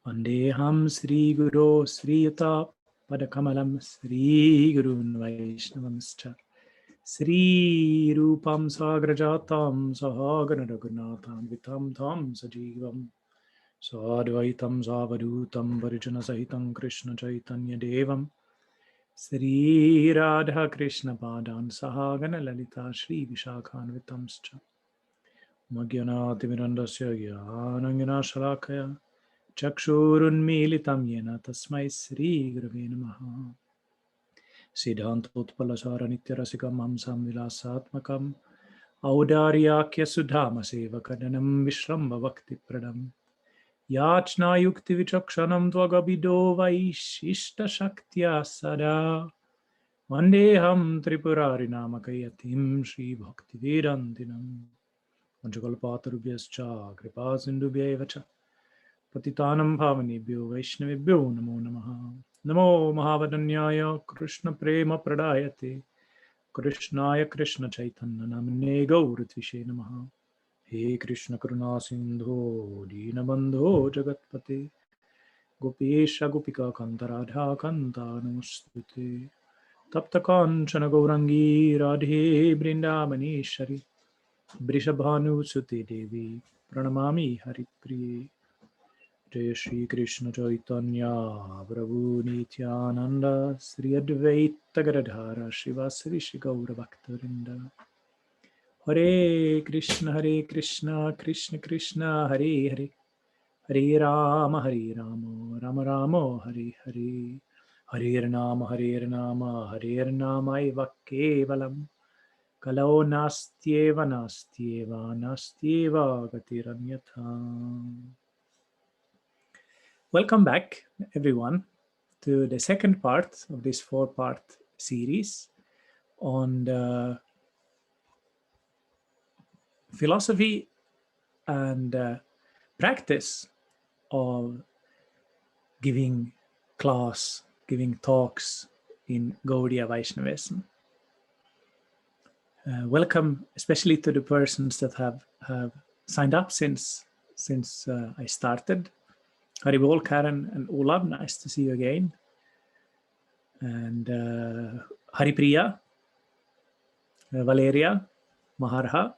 Vandeham Sri Guru Sri Yuta Padakamalam Sri Gurun Vaishnavamscha Sri Rupam Sagrajatam Sahagana Raghunatham Vitam Tham Sajivam Sadvaitam Savadutam Varijana Sahitam Krishna Chaitanya Devam Sri Radha Krishna Padan Sahagana Lalita Sri Vishakhan Vitamscha Magyana Timirandasya Gyanangana Shalakaya Chakshurunmilitam yena tasmai Sri Gurave Namaha Siddhantotpalasara Nityarasikam Hamsam Vilasatmakam Audaryakya Sudhama Sevakadanam Vishramba Bhakti Pradam Yachna Yukti Vichakshanam Dvagabido Vaishishta Shaktya Sada Vandeham Tripurari Namakayatim Sri Bhakti Vedantinam Vanchakalpatarubhyascha Kripa Sindhubhyevacha Patitanam Bhavanebhyo Vaishnavebhyo Namo Namaha Namo Mahavadanyaya Krishna Prema Pradayate Krishnaya Krishna Chaitanya Namne Gauratvishe Namaha He Krishna Karuna Sindho Dinabandho Jagatpate Gopesha Gopika Kanta Radha Kanta Namostute Tapta Kanchana Gaurangi Radhe Brindavaneshwari Brishabhanu Sute Devi Pranamami Haripriye Jai Shri Krishna Chaitanya Prabhu Nityananda Sri Advaita Gadadhara Shivasri Shri Gaura Bhaktarinda Hare Krishna Krishna Krishna Hare Hare Hare Rama Rama Rama Hare Hare Hare Rama Hare Rama Eva Kevalam Kalau Nastyeva Gatiranyatha. Welcome back, everyone, to the second part of this four-part series on the philosophy and practice of giving class, giving talks in Gaudiya Vaishnavism. Welcome, especially to the persons that have signed up since I started. Haribol, Karen, and Olav, nice to see you again. And Haripriya, Valeria, Maharha,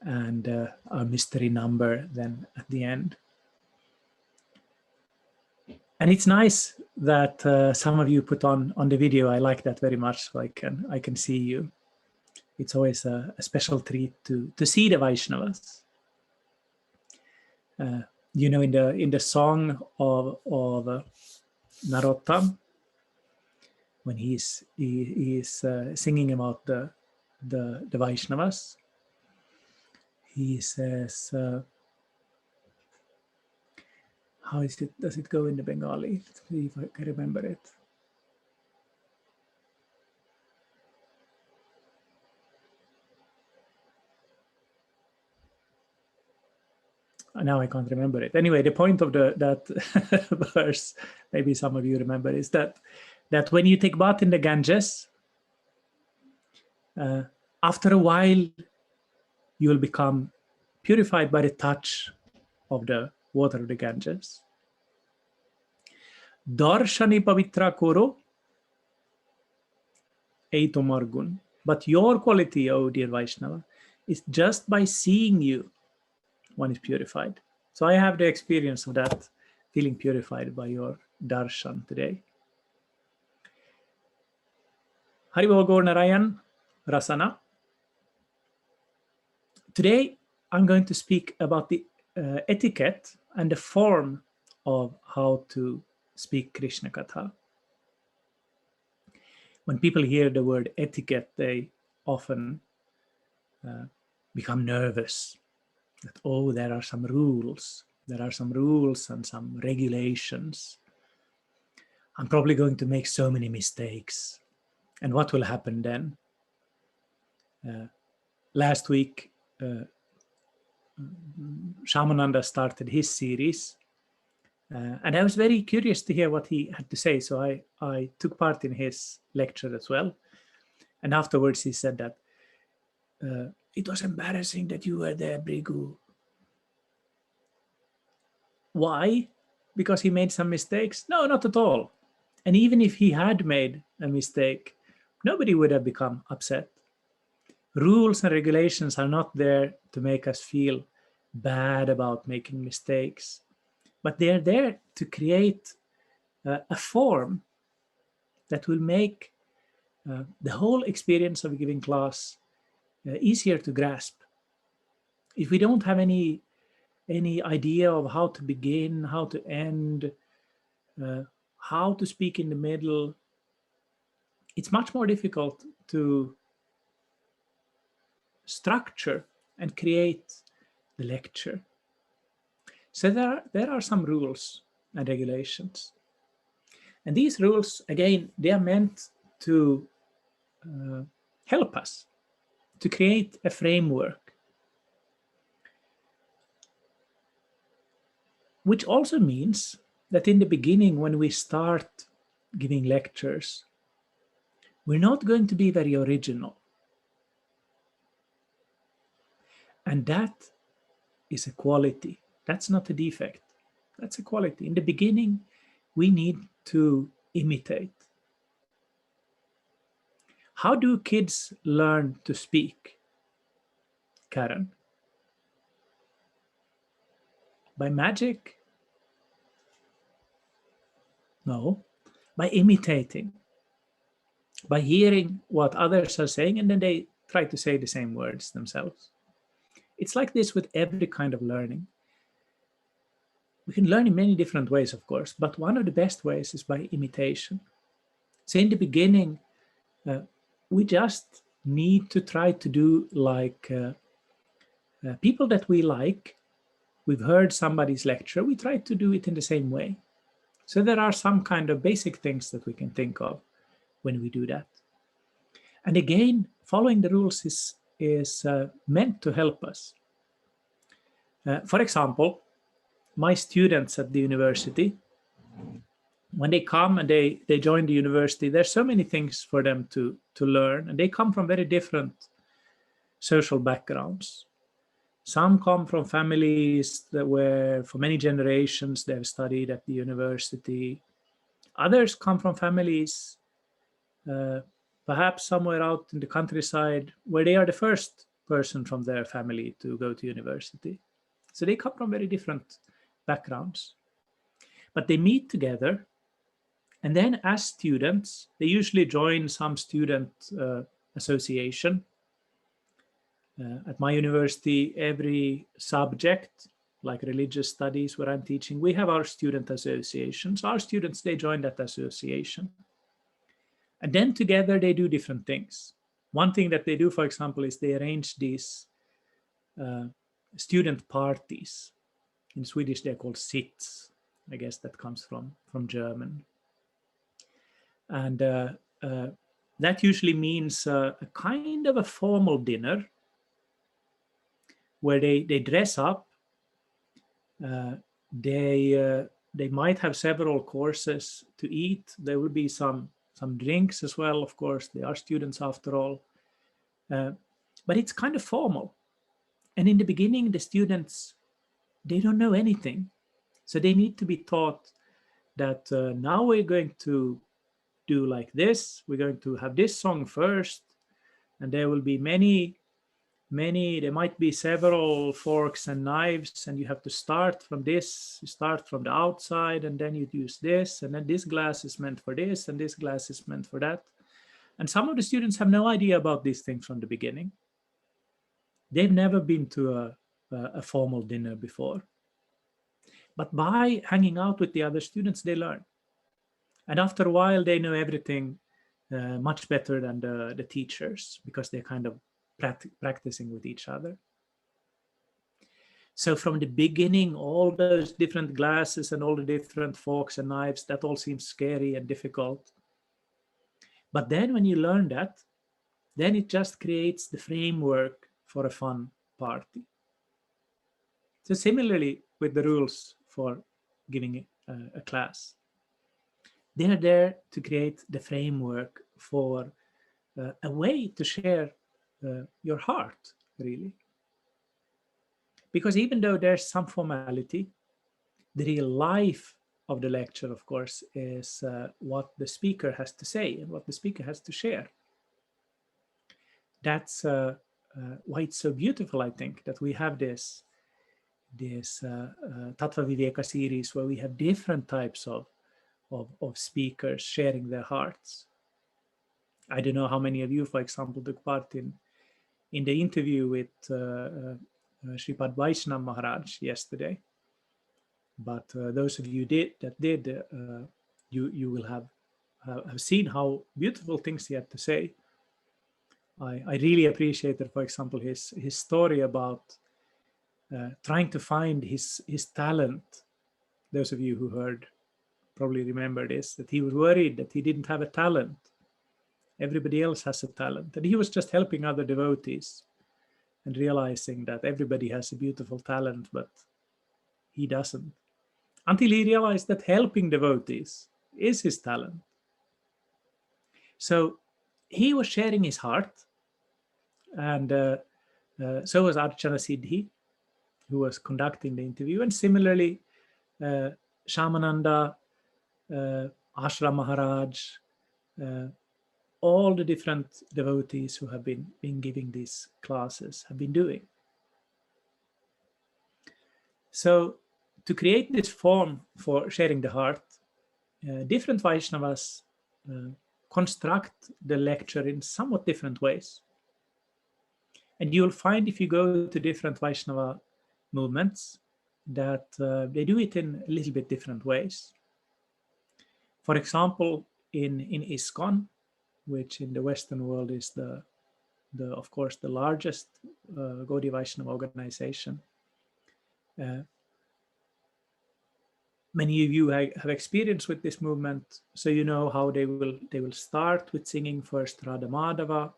and our mystery number then at the end. And it's nice that some of you put on the video. I like that very much, so I can see you. It's always a special treat to see the Vaishnavas. You know, in the song of Narottam, when he is singing about the Vaishnavas, he says, how is it? Does it go in the Bengali? Let's see if I can remember it. Now I can't remember it. Anyway, the point of that verse, maybe some of you remember, is that when you take bath in the Ganges, after a while, you will become purified by the touch of the water of the Ganges. Darshani pavitra koro eito margun. But your quality, oh dear Vaishnava, is just by seeing you, one is purified. So I have the experience of that, feeling purified by your darshan today. Haribol Gaur Narayan, Rasana. Today I'm going to speak about the etiquette and the form of how to speak Krishna Katha. When people hear the word etiquette, they often become nervous. That, oh, there are some rules. There are some rules and some regulations. I'm probably going to make so many mistakes. And what will happen then? Last week, Shamananda started his series. And I was very curious to hear what he had to say. So I took part in his lecture as well. And afterwards he said that it was embarrassing that you were there, Bhrigu. Why? because he made some mistakes? No, not at all. And even if he had made a mistake, nobody would have become upset. Rules and regulations are not there to make us feel bad about making mistakes, but they're there to create a form that will make the whole experience of giving class easier to grasp. If we don't have any idea of how to begin, how to end, how to speak in the middle, it's much more difficult to structure and create the lecture. So there are some rules and regulations. And these rules, again, they are meant to help us to create a framework, which also means that in the beginning, when we start giving lectures, we're not going to be very original. And that is a quality. That's not a defect. That's a quality. In the beginning, we need to imitate. How do kids learn to speak, Karen? By magic? No, by imitating, by hearing what others are saying, and then they try to say the same words themselves. It's like this with every kind of learning. We can learn in many different ways, of course, but one of the best ways is by imitation. So in the beginning, we just need to try to do like people that we like. We've heard somebody's lecture, we try to do it in the same way. So there are some kind of basic things that we can think of when we do that. And again, following the rules is meant to help us. For example, my students at the university, when they come and they join the university, there's so many things for them to learn, and they come from very different social backgrounds. Some come from families that were, for many generations, they've studied at the university. Others come from families, perhaps somewhere out in the countryside, where they are the first person from their family to go to university. So they come from very different backgrounds. But they meet together, and then as students, they usually join some student association. At my university, every subject, like religious studies where I'm teaching, we have our student associations. Our students, they join that association. And then together they do different things. One thing that they do, for example, is they arrange these student parties. In Swedish, they're called sits. I guess that comes from German. And that usually means a kind of a formal dinner where they dress up. They might have several courses to eat. There will be some drinks as well, of course. They are students after all. But it's kind of formal. And in the beginning, the students, they don't know anything. So they need to be taught that now we're going to do like this. We're going to have this song first. And there will be many, there might be several forks and knives, and you have to start from this. You start from the outside, and then you use this, and then this glass is meant for this, and this glass is meant for that. And some of the students have no idea about these things from the beginning. They've never been to a formal dinner before. But by hanging out with the other students, they learn. And after a while, they know everything much better than the teachers, because they're kind of practicing with each other. So from the beginning, all those different glasses and all the different forks and knives, that all seems scary and difficult. But then when you learn that, then it just creates the framework for a fun party. So similarly with the rules for giving a class, they're there to create the framework for a way to share your heart, really. Because even though there's some formality, the real life of the lecture, of course, is what the speaker has to say and what the speaker has to share. That's why it's so beautiful, I think, that we have this Tattva Viveka series where we have different types of speakers sharing their hearts. I don't know how many of you, for example, took part in the interview with Sripad Vaishnava Maharaj yesterday. But those of you that did, you will have seen how beautiful things he had to say. I really appreciated, for example, his story about trying to find his talent. Those of you who heard probably remember this, that he was worried that he didn't have a talent. Everybody else has a talent. And he was just helping other devotees and realizing that everybody has a beautiful talent, but he doesn't. Until he realized that helping devotees is his talent. So he was sharing his heart. And so was Archana Siddhi, who was conducting the interview. And similarly, Shamananda, Ashram Maharaj, all the different devotees who have been giving these classes have been doing. So to create this form for sharing the heart, different Vaishnavas construct the lecture in somewhat different ways. And you'll find if you go to different Vaishnava movements that they do it in a little bit different ways. For example, in ISKCON, which in the Western world is of course the largest Gaudiya Vaishnava organization. Many of you have experience with this movement, so you know how they will start with singing first Radha Madhava,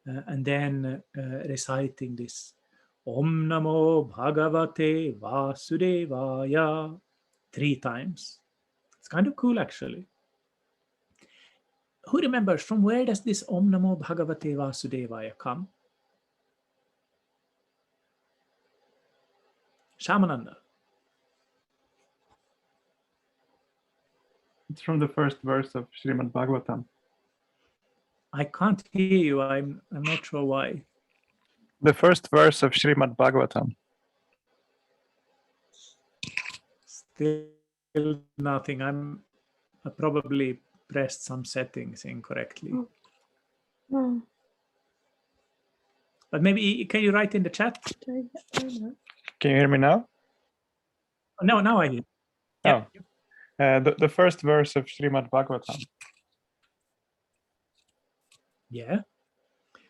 and then reciting this Om Namo Bhagavate Vasudevaya 3 times. It's kind of cool, actually. Who remembers from where does this Om Namo Bhagavate Vasudevaya come? Shamananda. It's from the first verse of Srimad Bhagavatam. I can't hear you. I'm not sure why. The first verse of Srimad Bhagavatam. Still nothing. I probably pressed some settings incorrectly. But maybe, can you write in the chat? Can you hear me now? No, now I hear. Yeah. The first verse of Srimad Bhagavatam. Yeah.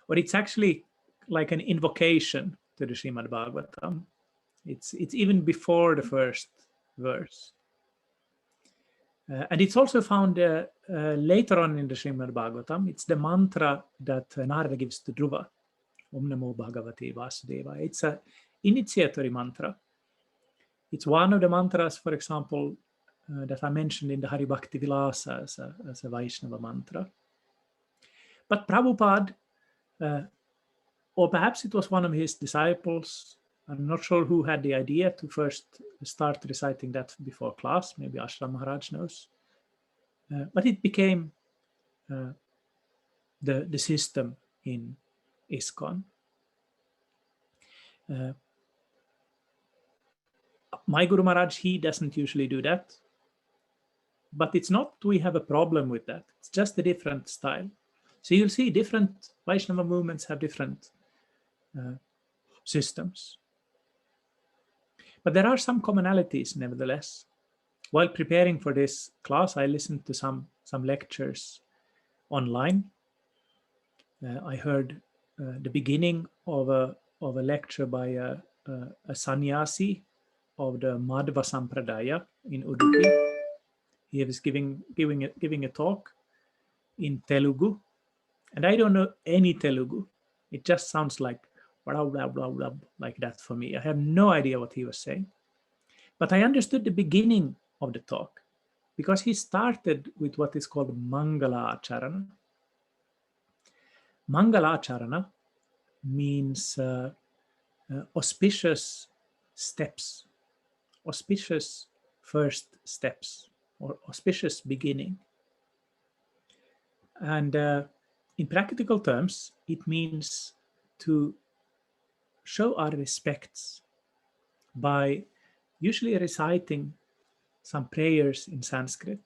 But it's actually like an invocation to the Srimad Bhagavatam. It's even before the first verse. And it's also found later on in the Srimad Bhagavatam. It's the mantra that Narada gives to Dhruva. Om Namo Bhagavate Vasudevaya. It's an initiatory mantra. It's one of the mantras, for example, that I mentioned in the Hari Bhakti Vilasa as a Vaishnava mantra. But Prabhupada, or perhaps it was one of his disciples, I'm not sure who had the idea to first start reciting that before class. Maybe Ashram Maharaj knows. But it became the system in ISKCON. My Guru Maharaj, he doesn't usually do that. But it's not we have a problem with that. It's just a different style. So you'll see different Vaishnava movements have different systems. But there are some commonalities, nevertheless. While preparing for this class, I listened to some lectures online. I heard the beginning of a lecture by a sannyasi of the Madhva Sampradaya in Udupi. He was giving a talk in Telugu, and I don't know any Telugu. It just sounds like blah, blah, blah, blah, like that for me. I have no idea what he was saying. But I understood the beginning of the talk because he started with what is called Mangala Acharana. Mangala Acharana means auspicious steps, auspicious first steps or auspicious beginning. And in practical terms, it means to show our respects by usually reciting some prayers in Sanskrit.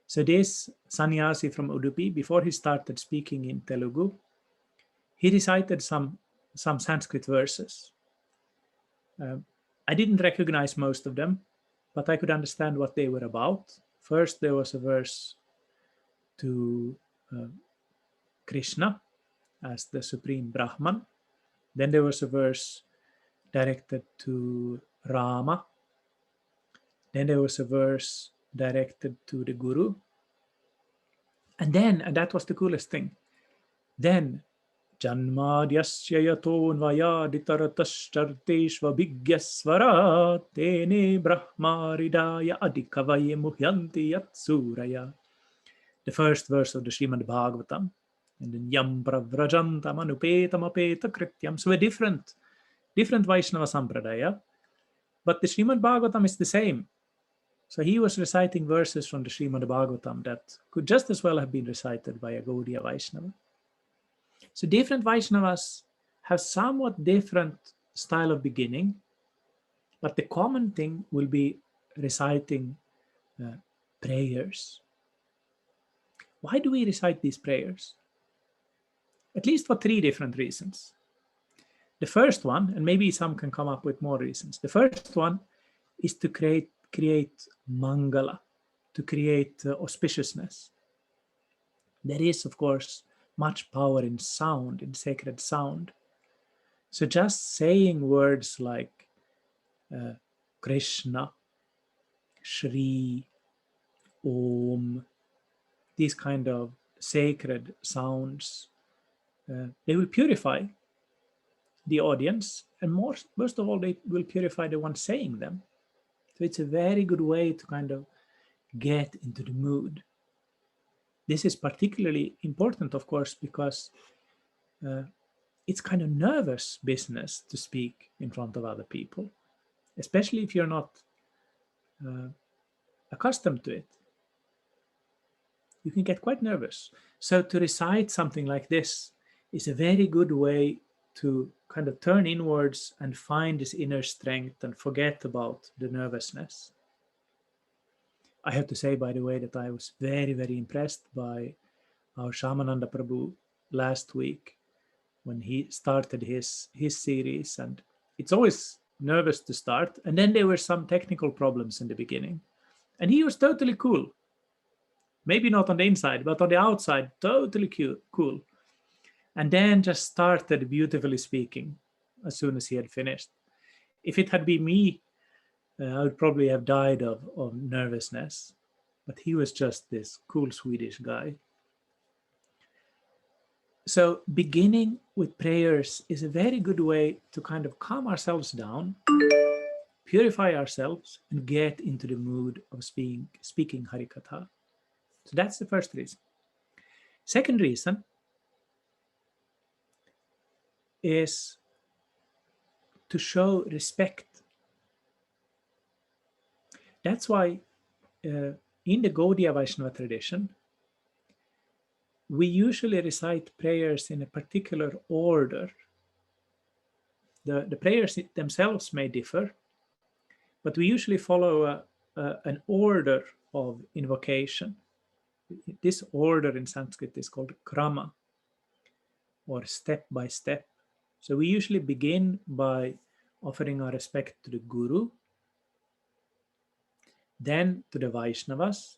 So this sannyasi from Udupi, before he started speaking in Telugu, he recited some Sanskrit verses. I didn't recognize most of them, but I could understand what they were about. First, there was a verse to Krishna as the supreme Brahman. Then there was a verse directed to Rama. Then there was a verse directed to the Guru. And then, and that was the coolest thing, then Janmadyasya yatonvayaditaratastarteshva bhigyasvara tene brahmaridaya adikavaye muhyanti yatsuraya. The first verse of the Srimad Bhagavatam. And then yam pravrajantam anupetam apeta krityam. So a different Vaishnava Sampradaya. But the Srimad Bhagavatam is the same. So he was reciting verses from the Srimad Bhagavatam that could just as well have been recited by a Gaudiya Vaishnava. So different Vaishnavas have somewhat different style of beginning, but the common thing will be reciting prayers. Why do we recite these prayers? At least for three different reasons. The first one, and maybe some can come up with more reasons. The first one is to create mangala, to create auspiciousness. There is, of course, much power in sound, in sacred sound. So just saying words like Krishna, Shri, Om, these kind of sacred sounds, they will purify the audience, and most of all, they will purify the one saying them. So it's a very good way to kind of get into the mood. This is particularly important, of course, because it's kind of nervous business to speak in front of other people, especially if you're not accustomed to it. You can get quite nervous. So to recite something like this is a very good way to kind of turn inwards and find this inner strength and forget about the nervousness. I have to say, by the way, that I was very, very impressed by our Shamananda Prabhu last week when he started his series. And it's always nervous to start. And then there were some technical problems in the beginning. And he was totally cool. Maybe not on the inside, but on the outside, totally cool. And then just started beautifully speaking as soon as he had finished. If it had been me, I would probably have died of nervousness. But he was just this cool Swedish guy. So beginning with prayers is a very good way to kind of calm ourselves down, purify ourselves, and get into the mood of speaking Hari-Katha. So that's the first reason. Second reason is to show respect. That's why in the Gaudiya Vaishnava tradition, we usually recite prayers in a particular order. The prayers themselves may differ, but we usually follow an order of invocation. This order in Sanskrit is called Krama, or step by step. So we usually begin by offering our respect to the Guru, then to the Vaishnavas,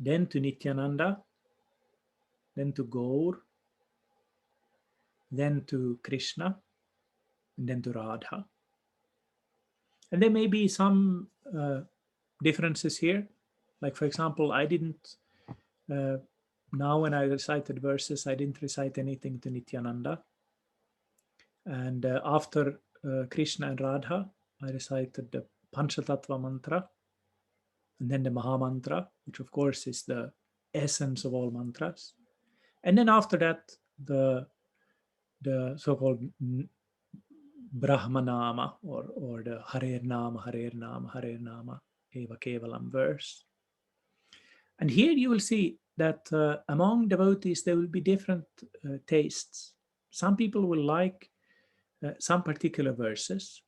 then to Nityananda, then to Gaur, then to Krishna, and then to Radha. And there may be some differences here. Like, for example, I didn't, now when I recited verses, I didn't recite anything to Nityananda. And after Krishna and Radha, I recited the Panchatattva mantra, and then the Maha mantra, which of course is the essence of all mantras. And then after that, the so-called Brahmanama or the Harer Nama Eva Kevalam verse. And here you will see that among devotees there will be different tastes. Some people will like some particular verses,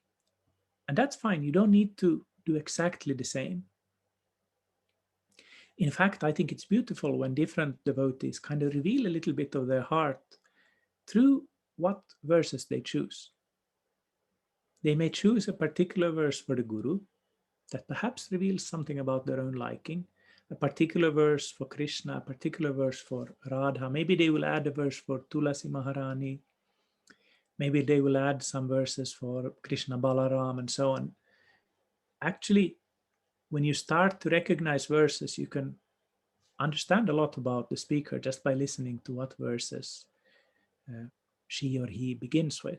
and that's fine. You don't need to do exactly the same. In fact, I think it's beautiful when different devotees kind of reveal a little bit of their heart through what verses they choose. They may choose a particular verse for the Guru that perhaps reveals something about their own liking, a particular verse for Krishna, a particular verse for Radha. Maybe they will add a verse for Tulasi Maharani. Maybe they will add some verses for Krishna Balaram and so on. Actually, when you start to recognize verses, you can understand a lot about the speaker just by listening to what verses she or he begins with.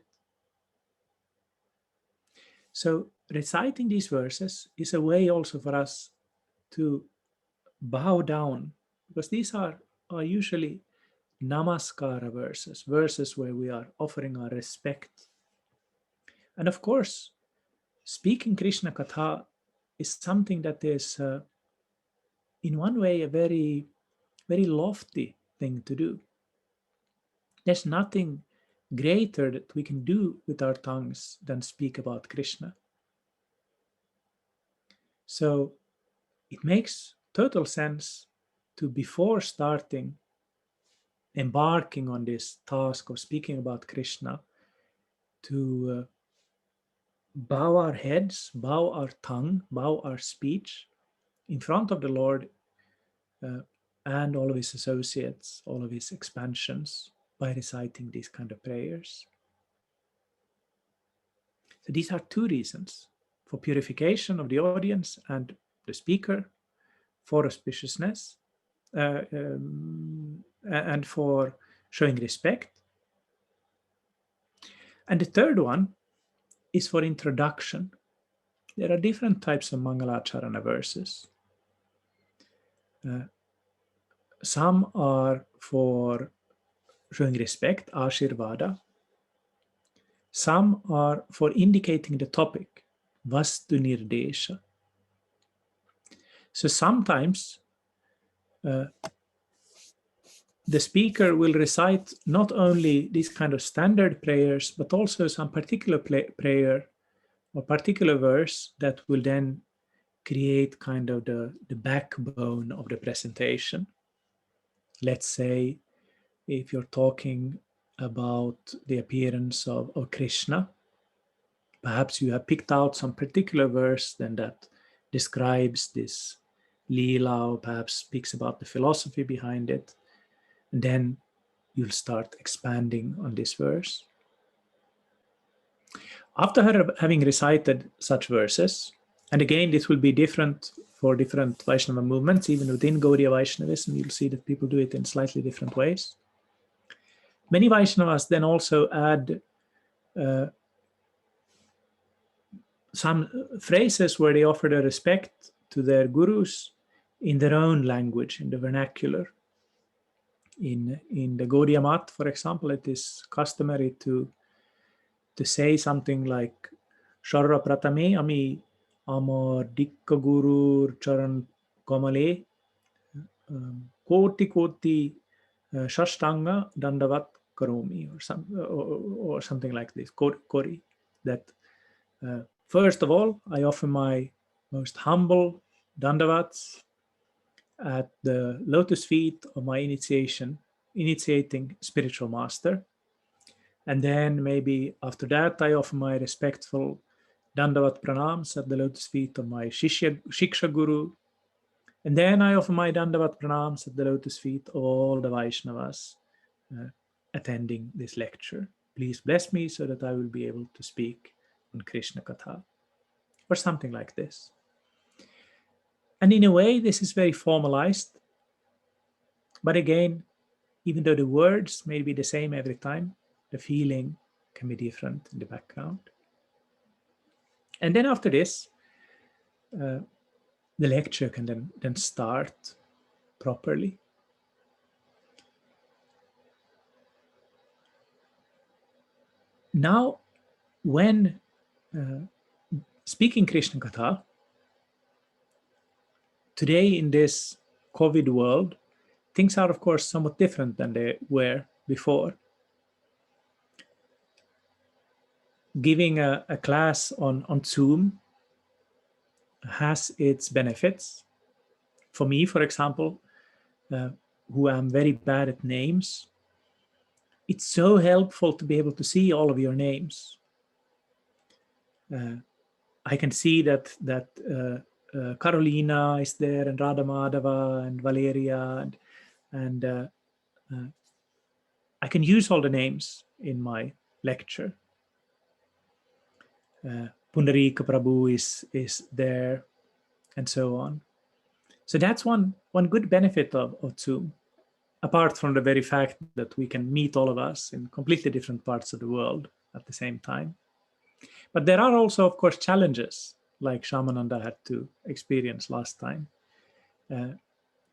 So reciting these verses is a way also for us to bow down, because these are usually namaskara verses, verses where we are offering our respect. And of course, speaking Krishna Katha is something that is, in one way, a very, very lofty thing to do. There's nothing greater that we can do with our tongues than speak about Krishna. So it makes total sense to, before starting, embarking on this task of speaking about Krishna, to bow our heads, bow our tongue, bow our speech in front of the Lord and all of his associates, all of his expansions, by reciting these kind of prayers. So these are two reasons: for purification of the audience and the speaker, for auspiciousness, and for showing respect. And the third one is for introduction. There are different types of Mangalacharana verses. Some are for showing respect, Ashirvada. Some are for indicating the topic, Vastu Nirdesha. So sometimes the speaker will recite not only these kind of standard prayers, but also some particular prayer or particular verse that will then create kind of the backbone of the presentation. Let's say if you're talking about the appearance of Krishna, perhaps you have picked out some particular verse then that describes this Leela, or perhaps speaks about the philosophy behind it. And then you'll start expanding on this verse. After having recited such verses, and again, this will be different for different Vaishnava movements, even within Gaudiya Vaishnavism, you'll see that people do it in slightly different ways. Many Vaishnavas then also add some phrases where they offer their respect to their gurus in their own language, in the vernacular. In the Gaudiya Mat, for example, it is customary to say something like Sharra Pratame Ami Amar Dikka Gurur Charan Kamale Koti Koti Shashtanga Dandavat Karomi, or something like this, Kori, that first of all, I offer my most humble dandavats at the lotus feet of my initiating spiritual master. And then maybe after that, I offer my respectful dandavat pranams at the lotus feet of my Shiksha Guru. And then I offer my dandavat pranams at the lotus feet of all the Vaishnavas attending this lecture. Please bless me so that I will be able to speak on Krishna Katha, or something like this. And in a way, this is very formalized. But again, even though the words may be the same every time, the feeling can be different in the background. And then after this, the lecture can then start properly. Now, when speaking Krishna Katha, today in this COVID world, things are of course somewhat different than they were before. Giving a class on Zoom has its benefits. For me, for example, who am very bad at names, it's so helpful to be able to see all of your names. I can see that Carolina is there, and Radha Madhava, and Valeria, and I can use all the names in my lecture. Pundarika Prabhu is there, and so on. So that's one good benefit of Zoom, apart from the very fact that we can meet all of us in completely different parts of the world at the same time. But there are also, of course, challenges, like Shamananda had to experience last time.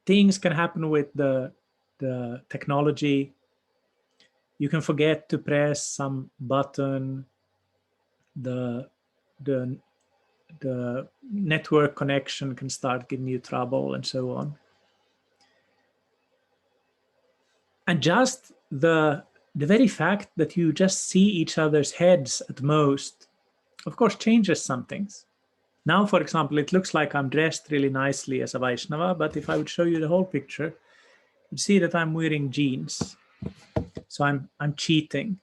Things can happen with the technology. You can forget to press some button. The network connection can start giving you trouble, and so on. And just the very fact that you just see each other's heads at most, of course, changes some things. Now, for example, it looks like I'm dressed really nicely as a Vaisnava, but if I would show you the whole picture, you'd see that I'm wearing jeans. So I'm cheating.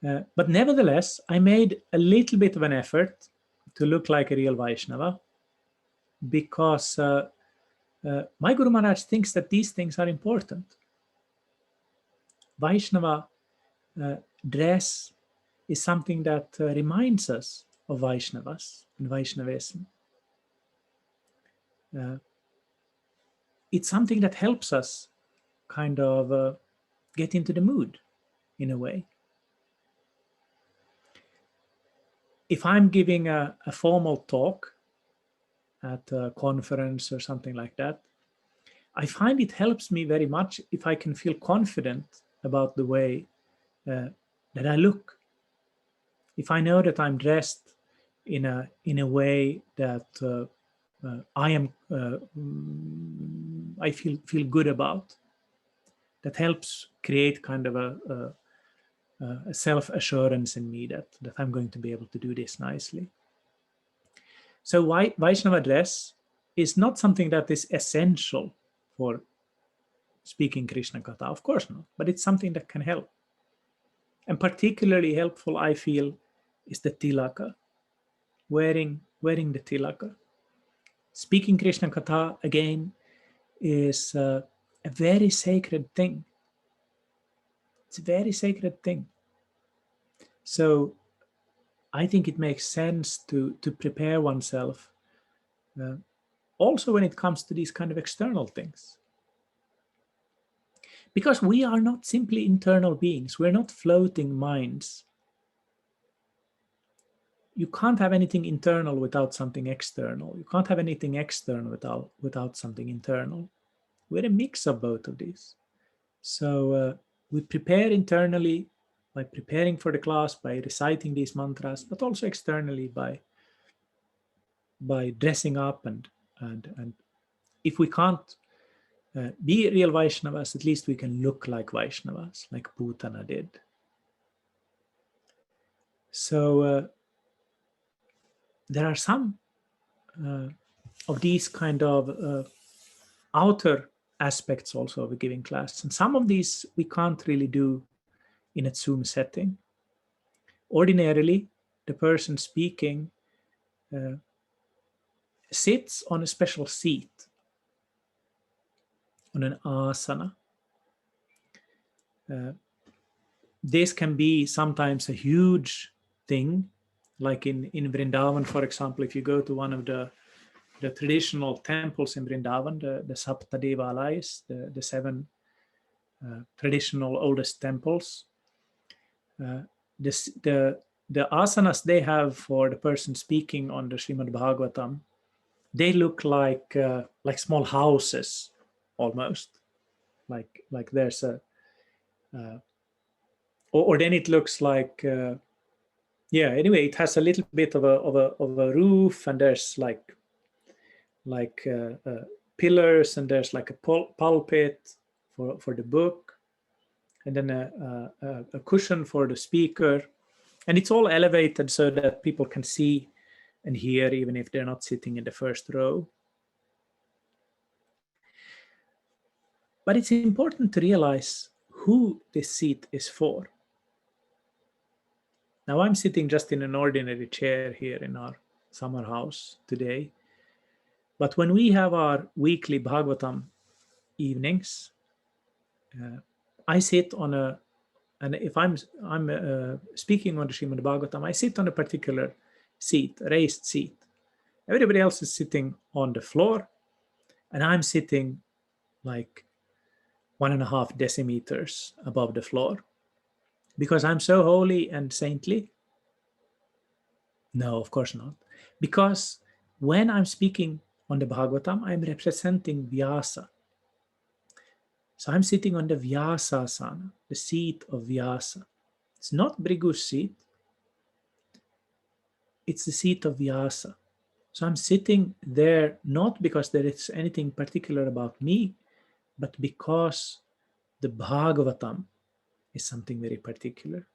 But nevertheless, I made a little bit of an effort to look like a real Vaishnava, because my Guru Maharaj thinks that these things are important. Vaishnava dress is something that reminds us of Vaishnavas and Vaishnavism. It's something that helps us kind of get into the mood in a way. If I'm giving a formal talk at a conference or something like that, I find it helps me very much if I can feel confident about the way that I look. If I know that I'm dressed in a way that I feel good about, that helps create kind of a self-assurance in me that I'm going to be able to do this nicely. So Vaishnava dress is not something that is essential for speaking Krishna Katha, of course not, but it's something that can help. And particularly helpful, I feel, is the tilaka, wearing the tilaka. Speaking Krishna Katha, again, is a very sacred thing. It's a very sacred thing. So I think it makes sense to prepare oneself also when it comes to these kind of external things. Because we are not simply internal beings. We're not floating minds. You can't have anything internal without something external. You can't have anything external without something internal. We're a mix of both of these. So we prepare internally by preparing for the class, by reciting these mantras, but also externally by dressing up and if we can't be real Vaishnavas, at least we can look like Vaishnavas, like Putana did. So there are some of these kind of outer aspects also of a giving class, and some of these we can't really do in a Zoom setting. Ordinarily, the person speaking sits on a special seat, on an asana. This can be sometimes a huge thing, like in Vrindavan, for example. If you go to one of the traditional temples in Vrindavan, the Sapta Devalayas, the seven traditional oldest temples, the asanas they have for the person speaking on the Srimad Bhagavatam, they look like small houses almost, like there's a or then it looks like Yeah, anyway, it has a little bit of a roof, and there's like pillars, and there's like a pulpit for the book, and then a cushion for the speaker, and it's all elevated so that people can see and hear even if they're not sitting in the first row. But it's important to realize who this seat is for. Now I'm sitting just in an ordinary chair here in our summer house today. But when we have our weekly Bhagavatam evenings, I sit on and if I'm speaking on the Srimad Bhagavatam, I sit on a particular seat, a raised seat. Everybody else is sitting on the floor, and I'm sitting like 1.5 decimeters above the floor. Because I'm so holy and saintly? No, of course not. Because when I'm speaking on the Bhagavatam, I'm representing Vyasa. So I'm sitting on the Vyasasana, the seat of Vyasa. It's not Bhrigu's seat. It's the seat of Vyasa. So I'm sitting there not because there is anything particular about me, but because the Bhagavatam is something very particular.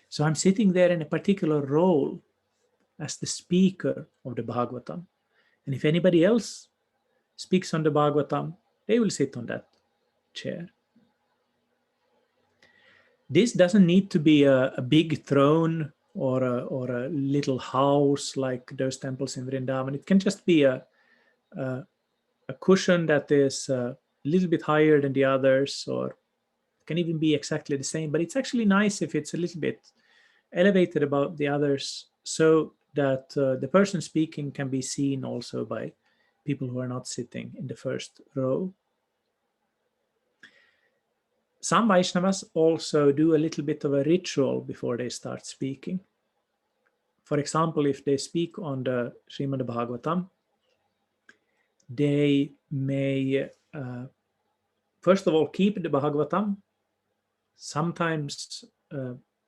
So I'm sitting there in a particular role as the speaker of the Bhagavatam. And if anybody else speaks on the Bhagavatam, they will sit on that chair. This doesn't need to be a big throne or a little house like those temples in Vrindavan. It can just be a cushion that is a little bit higher than the others, or it can even be exactly the same. But it's actually nice if it's a little bit elevated above the others, so that the person speaking can be seen also by people who are not sitting in the first row. Some Vaishnavas also do a little bit of a ritual before they start speaking. For example, if they speak on the Srimad Bhagavatam, they may first of all keep the Bhagavatam. Sometimes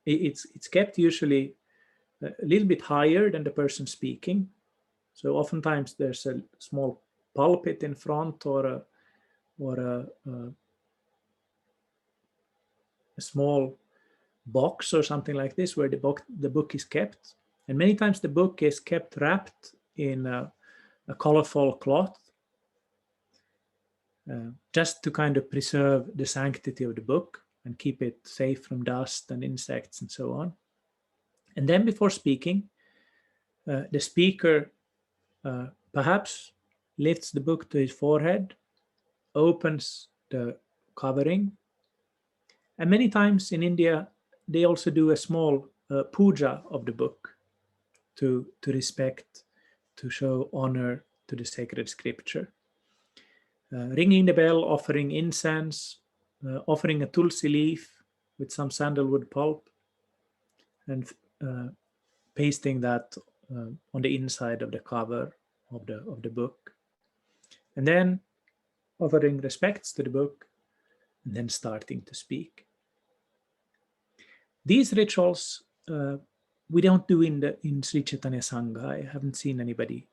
it's kept usually a little bit higher than the person speaking. So oftentimes there's a small pulpit in front, or a small box or something like this where the book is kept. And many times the book is kept wrapped in a colorful cloth, just to kind of preserve the sanctity of the book and keep it safe from dust and insects and so on. And then before speaking, the speaker perhaps lifts the book to his forehead, opens the covering, and many times in India, they also do a small puja of the book to respect, to show honor to the sacred scripture. Ringing the bell, offering incense, offering a tulsi leaf with some sandalwood pulp, and pasting that on the inside of the cover of the book. And then offering respects to the book, and then starting to speak. These rituals we don't do in Sri Chaitanya Sangha. I haven't seen anybody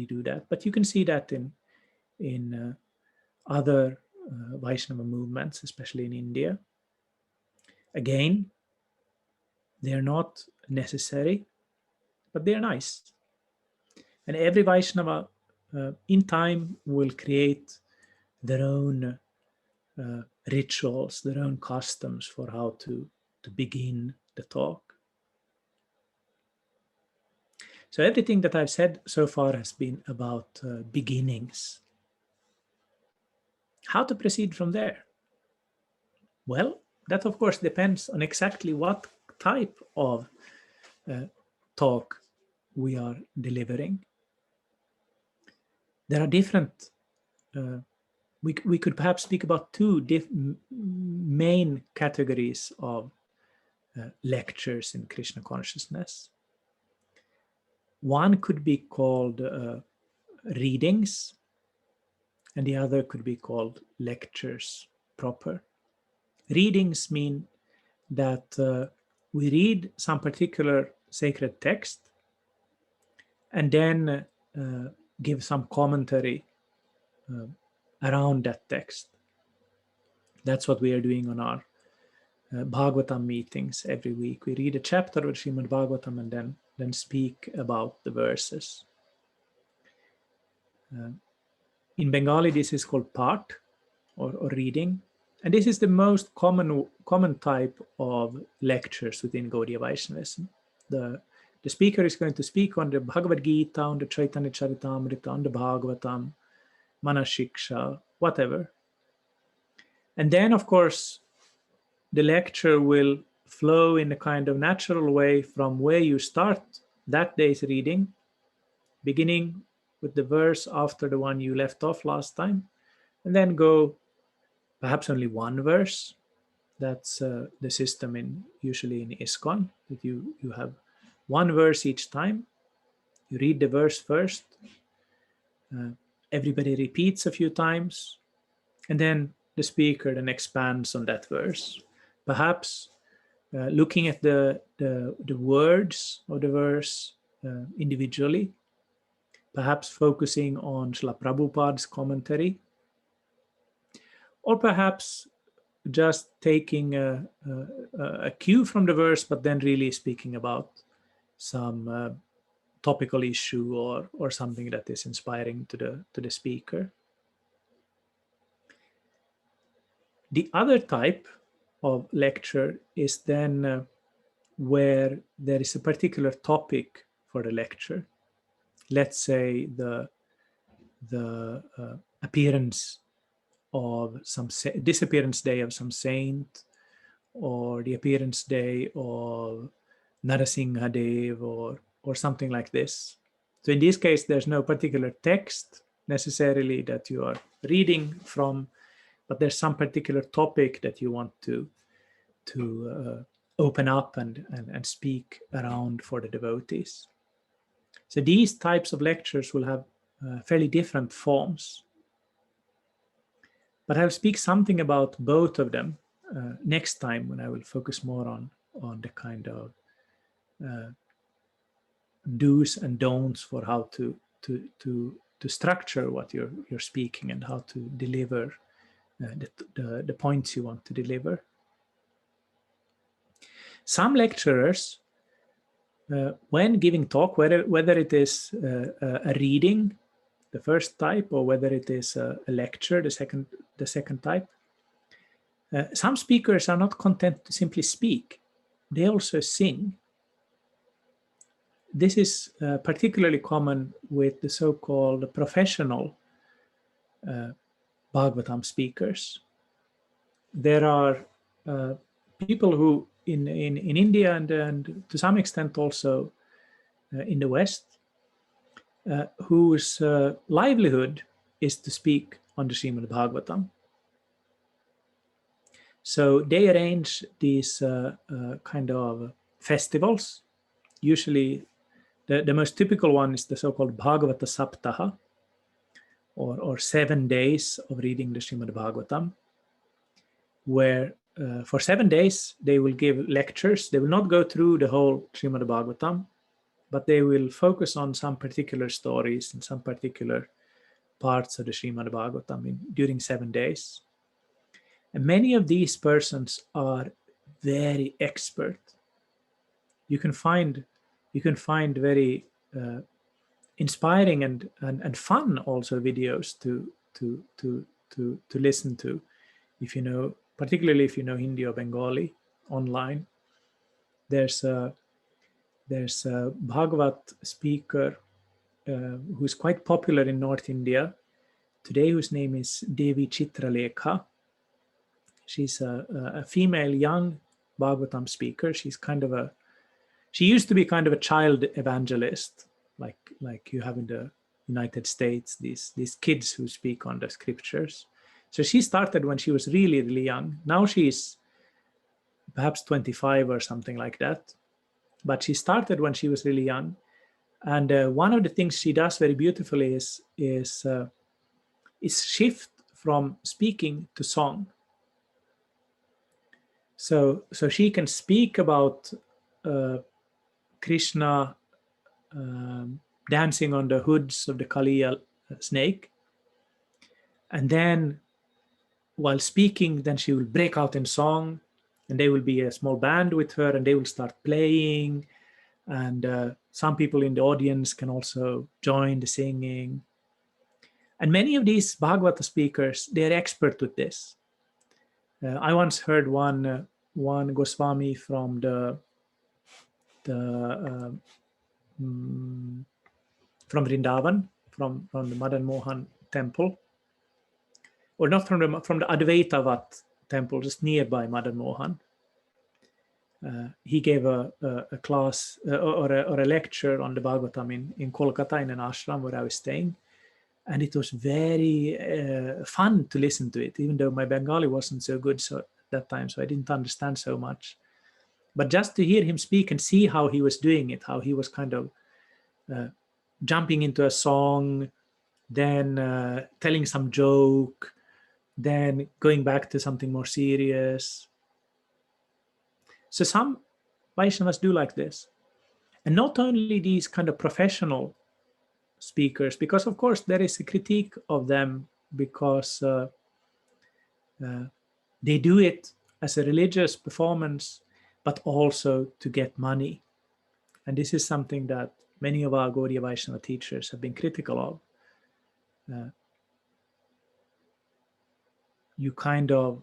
do that, but you can see that in other Vaishnava movements, especially in India. Again, they're not necessary, but they're nice. And every Vaishnava in time will create their own rituals, their own customs for how to begin the talk. So everything that I've said so far has been about beginnings. How to proceed from there? Well, that of course depends on exactly what type of talk we are delivering. There are different, we could perhaps speak about two main categories of lectures in Krishna consciousness. One could be called readings, and the other could be called lectures proper. Readings mean that we read some particular sacred text and then give some commentary around that text. That's what we are doing on our Bhagavatam meetings every week. We read a chapter of Srimad Bhagavatam and then speak about the verses. In Bengali, this is called Path or reading. And this is the most common type of lectures within Gaudiya Vaishnavism. The speaker is going to speak on the Bhagavad Gita, on the Chaitanya Charitamrita, on the Bhagavatam, Manashiksha, whatever. And then, of course, the lecture will flow in a kind of natural way from where you start that day's reading, beginning with the verse after the one you left off last time, and then go perhaps only one verse. That's the system usually in ISKCON, that you have one verse each time. You read the verse first. Everybody repeats a few times, and then the speaker then expands on that verse. Perhaps looking at the words of the verse individually, perhaps focusing on Srila Prabhupada's commentary, or perhaps just taking a cue from the verse, but then really speaking about some topical issue or something that is inspiring to the speaker. The other type of lecture is then where there is a particular topic for the lecture. Let's say the appearance of some disappearance day of some saint, or the appearance day of Narasimhadev, or something like this. So in this case, there's no particular text necessarily that you are reading from, but there's some particular topic that you want to open up and speak around for the devotees. So these types of lectures will have fairly different forms. But I'll speak something about both of them next time, when I will focus more on the kind of do's and don'ts for how to structure what you're speaking and how to deliver the points you want to deliver. Some lecturers, when giving talk, whether it is a reading, the first type, or whether it is a lecture, the second type, some speakers are not content to simply speak. They also sing. This is particularly common with the so-called professional Bhagavatam speakers. There are people who in India and to some extent also in the West, whose livelihood is to speak on the Srimad Bhagavatam. So they arrange these kind of festivals. Usually the most typical one is the so-called Bhagavata Saptaha, or 7 days of reading the Srimad Bhagavatam, where for 7 days they will give lectures. They will not go through the whole Srimad Bhagavatam, but they will focus on some particular stories and some particular parts of the Srimad Bhagavatam during 7 days. And many of these persons are very expert. You can find very inspiring and fun also videos to listen to, if you know, particularly if you know Hindi or Bengali online. There's a Bhagavat speaker who's quite popular in North India today, whose name is Devi Chitralekha. She's a female young Bhagavatam speaker. She used to be kind of a child evangelist, like you have in the United States, these kids who speak on the scriptures. So she started when she was really, really young. Now she's perhaps 25 or something like that. But she started when she was really young. And one of the things she does very beautifully is shift from speaking to song. So she can speak about Krishna dancing on the hoods of the Kaliya snake. And then while speaking, then she will break out in song, and there will be a small band with her, and they will start playing. And some people in the audience can also join the singing. And many of these Bhagavata speakers, they're expert with this. I once heard one Goswami from from Vrindavan, from the Madan Mohan temple, or not from the Advaita Vat temple, just nearby Madan Mohan. He gave a class or a lecture on the Bhagavatam in Kolkata in an ashram where I was staying. And it was very fun to listen to it, even though my Bengali wasn't so good at that time, so I didn't understand so much. But just to hear him speak and see how he was doing it, how he was kind of jumping into a song, then telling some joke, then going back to something more serious. So some Vaishnavas do like this. And not only these kind of professional speakers, because of course there is a critique of them because they do it as a religious performance, but also to get money. And this is something that many of our Gaudiya Vaishnava teachers have been critical of. You kind of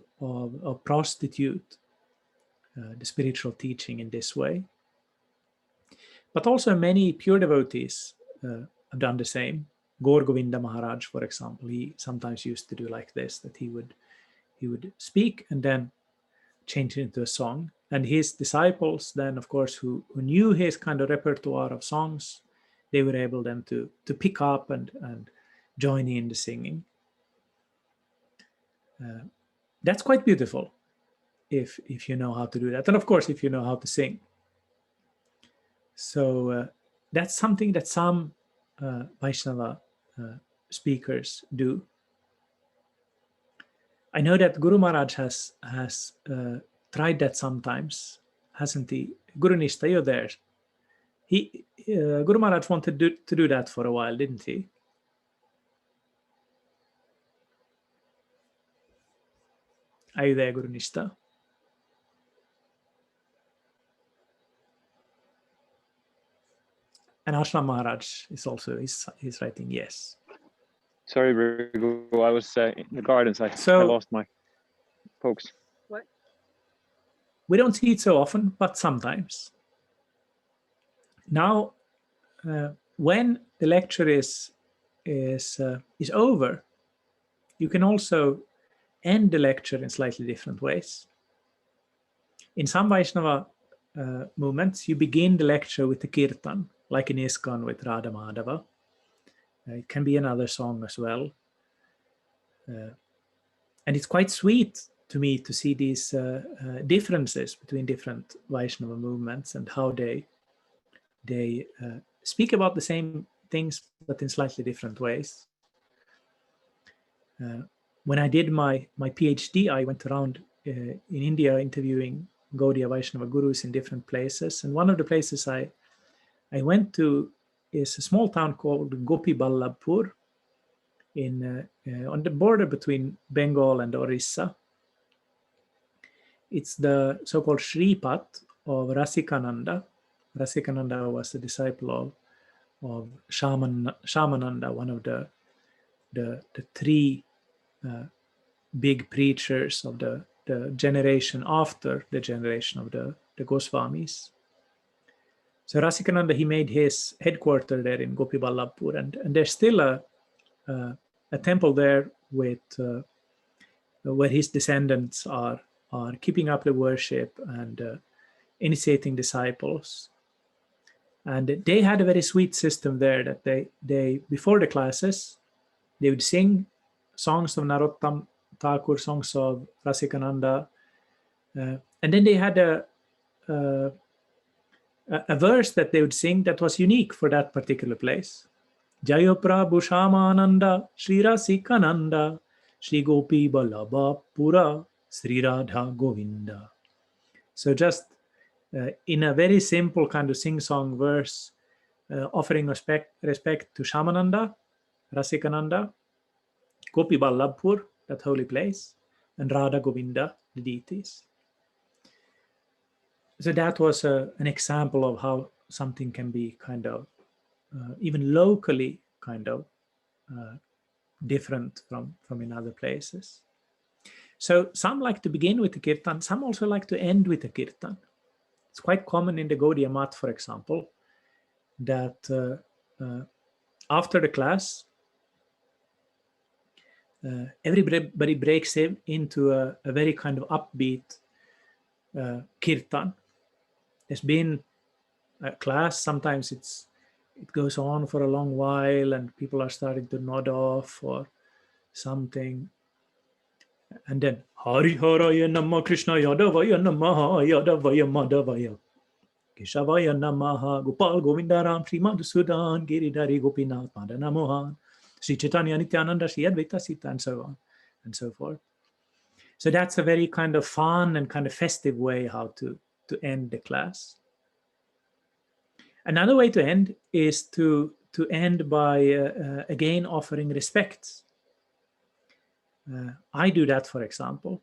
prostitute the spiritual teaching in this way. But also many pure devotees have done the same. Gaur Govinda Maharaj, for example, he sometimes used to do like this, that he would speak and then change it into a song. And his disciples then, of course, who knew his kind of repertoire of songs, they were able then to pick up and join in the singing. That's quite beautiful if you know how to do that. And of course, if you know how to sing. So that's something that some Vaishnava speakers do. I know that Guru Maharaj has tried that sometimes, hasn't he? Guru Nishta, you're there. Guru Maharaj wanted to do that for a while, didn't he? Are you there, Guru Nishta? And Ashram Maharaj is also, he's writing yes. Sorry, Bhrigu, I was in the gardens. I lost my folks. What? We don't see it so often, but sometimes. Now, when the lecture is over, you can also end the lecture in slightly different ways. In some Vaishnava movements, you begin the lecture with the kirtan, like in ISKCON with Radha Madhava. It can be another song as well. And it's quite sweet to me to see these differences between different Vaishnava movements and how they speak about the same things, but in slightly different ways. When I did my PhD, I went around in India interviewing Gaudiya Vaishnava gurus in different places. And one of the places I went to is a small town called Gopiballabhpur on the border between Bengal and Orissa. It's the so-called Shripat of Rasikananda. Rasikananda was a disciple of Shamananda, one of the three big preachers of the generation after the generation of the Goswamis. So Rasikananda, he made his headquarters there in Gopiballabhpur, and there's still a temple there with where his descendants are keeping up the worship and initiating disciples. And they had a very sweet system there that they before the classes, they would sing songs of Narottam Thakur, songs of Rasikananda, and then they had a verse that they would sing that was unique for that particular place. Jayo Prabhu Shamananda, Sri Rasikananda, Sri Gopi Ballabha Pura, Sri Radha Govinda. So just in a very simple kind of sing-song verse, offering respect to Shamananda, Rasikananda, Gopi Ballabhpur, that holy place, and Radha Govinda, the deities. So that was an example of how something can be kind of, even locally, kind of different from in other places. So some like to begin with the kirtan, some also like to end with the kirtan. It's quite common in the Gaudiya mat, for example, that after the class, everybody breaks into a very kind of upbeat kirtan. There's been a class, sometimes it goes on for a long while and people are starting to nod off or something. And then Hari-Haraya Namah Krishna Yadavaya Namaha Yadavaya Madhavaya Keshavaya Namaha Gopal Govindaram Sri Madhusudan Giridhari Gopinath Madana Mohan Sri Chaitanya Nityananda Sri Advaita Sita, and so on and so forth. So that's a very kind of fun and kind of festive way how to end the class. Another way to end is to end by again offering respects. I do that, for example.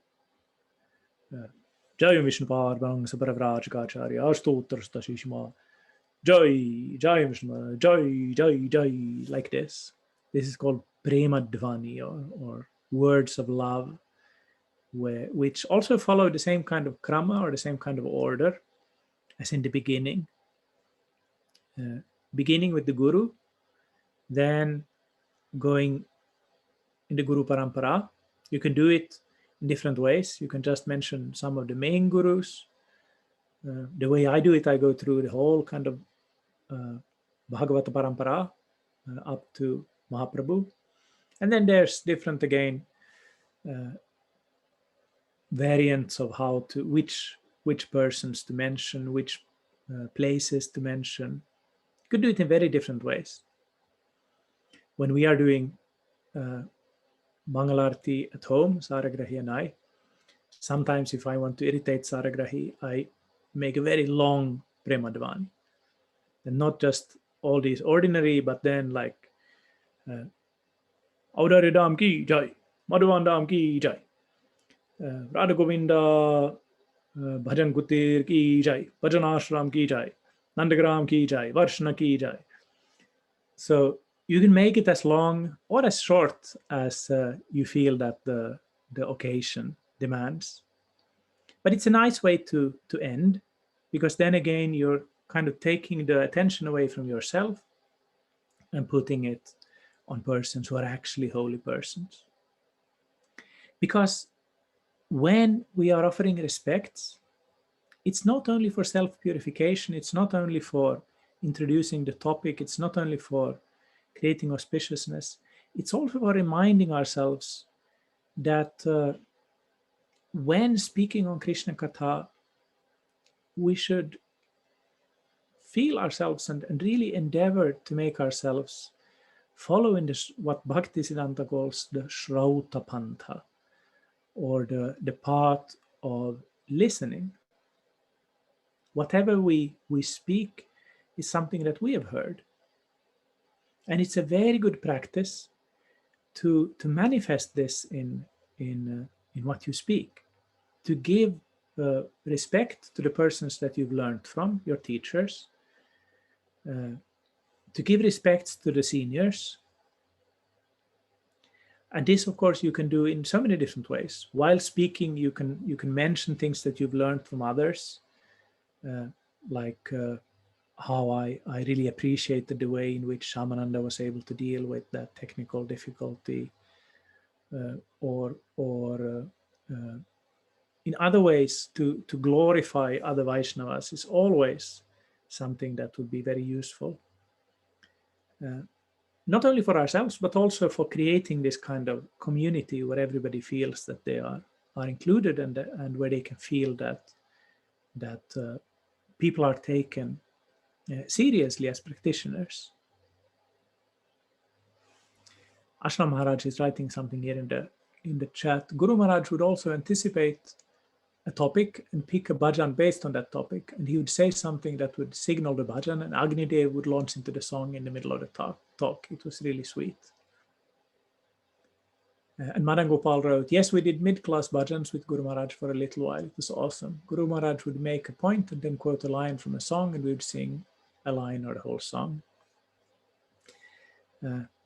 Jai Vishnu Parvang Sabravraj Gacharya Astotrasta Shishma Jai Vishnu Jai, like this. This is called Prema Dvani, or words of love, which also follow the same kind of krama or the same kind of order as in the beginning. Beginning with the Guru, then going in the Guru Parampara. You can do it in different ways. You can just mention some of the main gurus. The way I do it, I go through the whole kind of Bhagavata Parampara up to Mahaprabhu. And then there's different, again, variants of how to, which persons to mention, which places to mention. You could do it in very different ways. When we are doing Mangalarti at home, Saragrahi and I, sometimes if I want to irritate Saragrahi, I make a very long Premadvani. And not just all these ordinary, but then like Audaridam ki jai, Madhuvandam ki jai, Radha Govinda Bhajan Kutir ki jai, Bhajan Ashram ki jai, Nandagram ki jai, Varshna ki jai. So you can make it as long or as short as you feel that the occasion demands. But it's a nice way to end, because then again, you're kind of taking the attention away from yourself and putting it on persons who are actually holy persons. Because when we are offering respects, it's not only for self-purification, it's not only for introducing the topic, it's not only for creating auspiciousness, it's also for reminding ourselves that when speaking on Krishna Katha, we should feel ourselves and really endeavor to make ourselves follow in this, what Bhaktisiddhanta calls the Shrauta Pantha, or the path of listening. Whatever we speak is something that we have heard. And it's a very good practice to manifest this in what you speak, to give respect to the persons that you've learned from, your teachers, to give respect to the seniors. And this, of course, you can do in so many different ways. While speaking, you can mention things that you've learned from others, like how I really appreciated the way in which Shamananda was able to deal with that technical difficulty, or in other ways to glorify other Vaishnavas is always something that would be very useful. Not only for ourselves, but also for creating this kind of community where everybody feels that they are included, and where they can feel that people are taken seriously as practitioners. Ashram Maharaj is writing something here in the chat. Guru Maharaj would also anticipate a topic and pick a bhajan based on that topic. And he would say something that would signal the bhajan, and Agni Dev would launch into the song in the middle of the talk. It was really sweet. And Madan Gopal wrote, yes, we did mid-class bhajans with Guru Maharaj for a little while. It was awesome. Guru Maharaj would make a point and then quote a line from a song, and we would sing a line or the whole song.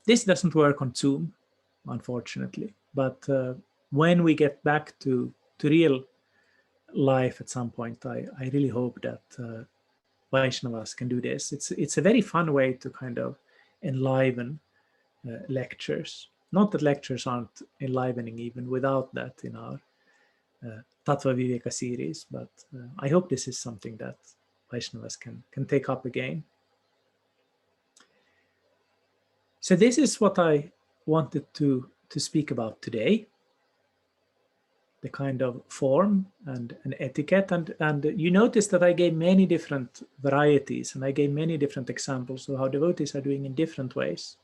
This doesn't work on Zoom, unfortunately. But when we get back to real life at some point, I really hope that Vaishnavas can do this. It's a very fun way to kind of enliven lectures. Not that lectures aren't enlivening even without that in our Tattva Viveka series, but I hope this is something that Vaishnavas can take up again. So this is what I wanted to speak about today. The kind of form and etiquette. And you notice that I gave many different varieties, and I gave many different examples of how devotees are doing in different ways.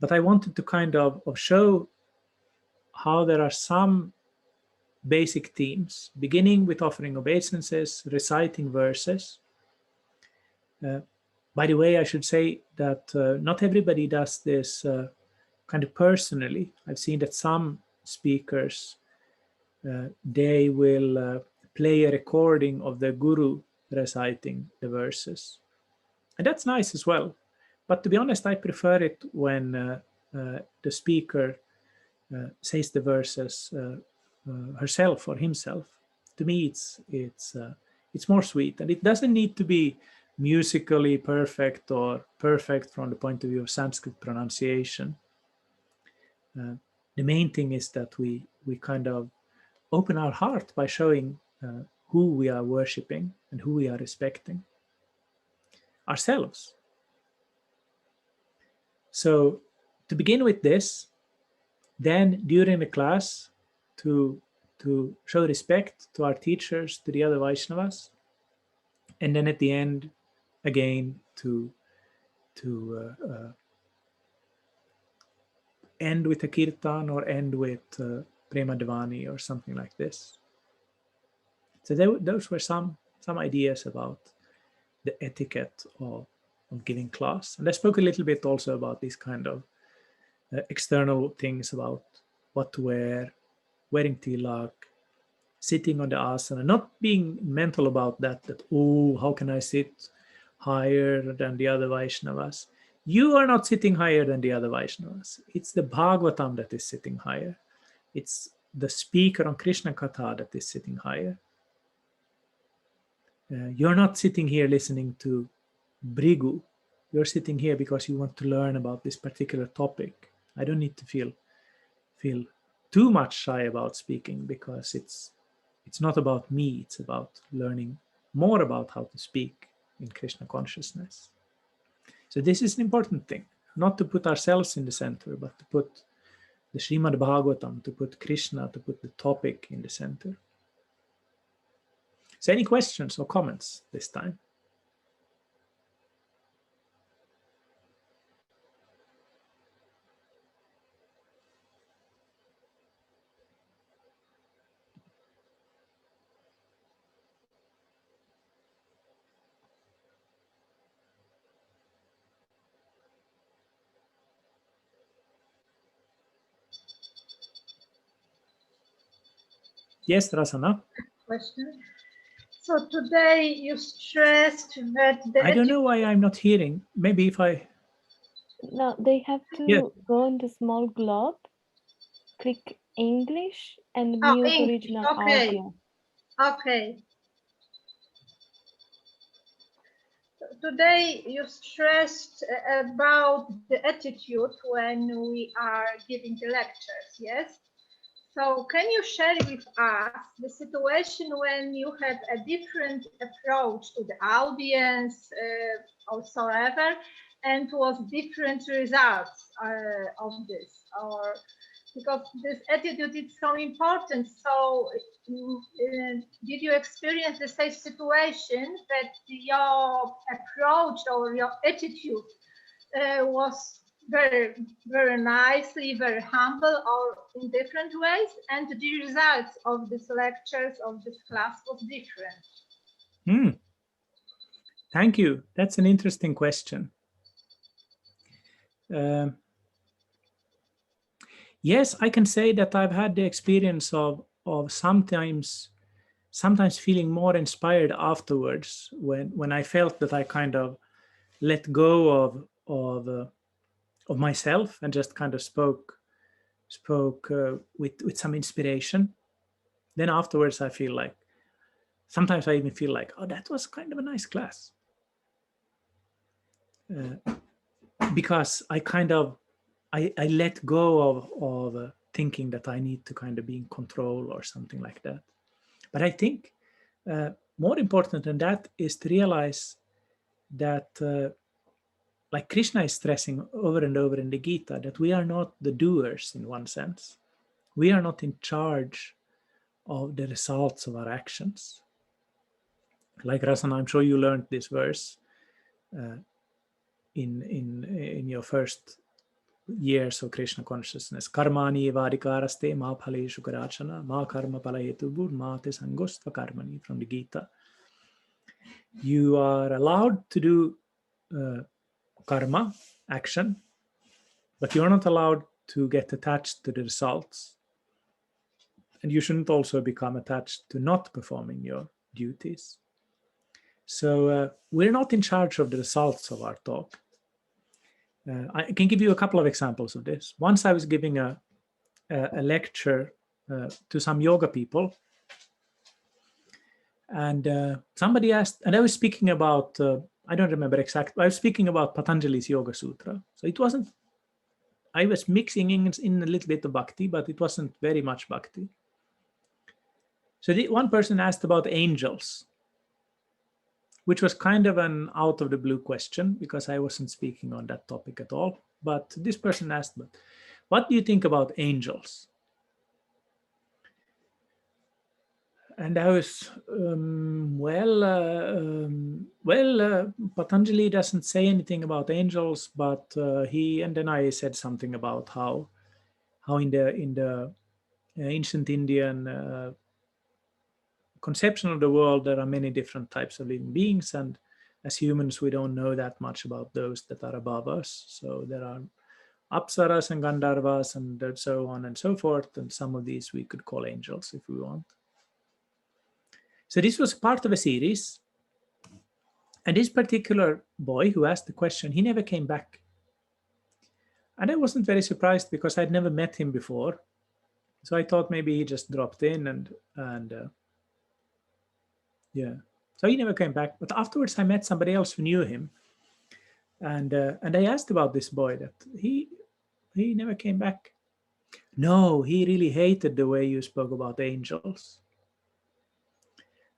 But I wanted to kind of show how there are some basic themes, beginning with offering obeisances, reciting verses. By the way, I should say that not everybody does this kind of personally. I've seen that some speakers, they will play a recording of the guru reciting the verses. And that's nice as well. But to be honest, I prefer it when the speaker says the verses herself or himself. To me, it's more sweet, and it doesn't need to be musically perfect or perfect from the point of view of Sanskrit pronunciation. The main thing is that we kind of open our heart by showing who we are worshipping and who we are respecting, ourselves. So to begin with this, then during the class, to show respect to our teachers, to the other Vaishnavas, and then at the end, again, to end with a kirtan or end with Prema Devani or something like this. So those were some ideas about the etiquette of giving class. And I spoke a little bit also about these kind of external things about what to wear, wearing tilak, sitting on the asana, not being mental about that, oh, how can I sit higher than the other Vaishnavas? You are not sitting higher than the other Vaishnavas. It's the Bhagavatam that is sitting higher. It's the speaker on Krishna Katha that is sitting higher. You're not sitting here listening to Bhrigu. You're sitting here because you want to learn about this particular topic. I don't need to feel too much shy about speaking, because it's not about me. It's about learning more about how to speak in Krishna consciousness. So this is an important thing, not to put ourselves in the center, but to put the Srimad Bhagavatam, to put Krishna, to put the topic in the center. So any questions or comments this time? Yes, Rasana? Question. So today you stressed that I don't know why I'm not hearing. Maybe if I... No, they have to go in the small globe, click English, and mute original audio. Okay. Today you stressed about the attitude when we are giving the lectures, yes? So can you share with us the situation when you had a different approach to the audience or so ever, and was different results of this? Or because this attitude is so important. So did you experience the same situation that your approach or your attitude was very, very nicely, very humble, or in different ways. And the results of these lectures, of this class, was different. Thank you. That's an interesting question. Yes, I can say that I've had the experience of sometimes feeling more inspired afterwards when I felt that I kind of let go of myself and just kind of spoke with some inspiration. Then afterwards, I feel like sometimes I even feel like, oh, that was kind of a nice class, because I kind of I let go of thinking that I need to kind of be in control or something like that. But I think more important than that is to realize that, like Krishna is stressing over and over in the Gita, that we are not the doers in one sense. We are not in charge of the results of our actions. Like Rasana, I'm sure you learned this verse in your first years of Krishna consciousness. Karmani vadikaraste ma phaleshu karachana ma karma palahetubur ma te sangostva karmani, from the Gita. You are allowed to do karma, action, but you're not allowed to get attached to the results. And you shouldn't also become attached to not performing your duties. So we're not in charge of the results of our talk. I can give you a couple of examples of this. Once I was giving a lecture to some yoga people, and somebody asked, and I was speaking about, I don't remember exactly, I was speaking about Patanjali's Yoga Sutra. So it wasn't, I was mixing in a little bit of bhakti, but it wasn't very much bhakti. So one person asked about angels, which was kind of an out of the blue question because I wasn't speaking on that topic at all. But this person asked, what do you think about angels? And I was, Patanjali doesn't say anything about angels, but and then I said something about how in the ancient Indian conception of the world, there are many different types of living beings, and as humans we don't know that much about those that are above us. So there are apsaras and gandharvas and so on and so forth, and some of these we could call angels if we want. So this was part of a series, and this particular boy who asked the question, he never came back. And I wasn't very surprised because I'd never met him before, so I thought maybe he just dropped in and yeah, so he never came back. But afterwards I met somebody else who knew him, and I asked about this boy, that he never came back. No, he really hated the way you spoke about angels.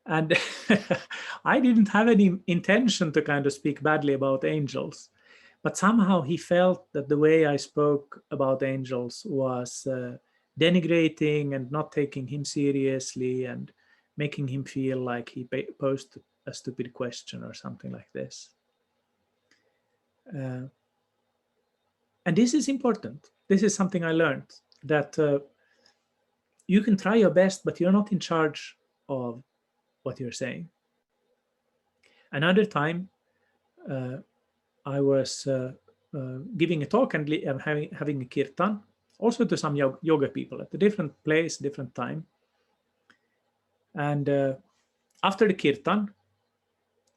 And I didn't have any intention to kind of speak badly about angels, but somehow he felt that the way I spoke about angels was denigrating and not taking him seriously and making him feel like he posed a stupid question or something like this. And this is important. This is something I learned, that you can try your best, but you're not in charge of what you're saying. Another time, I was giving a talk and having a kirtan, also to some yoga people at a different place, different time. And after the kirtan,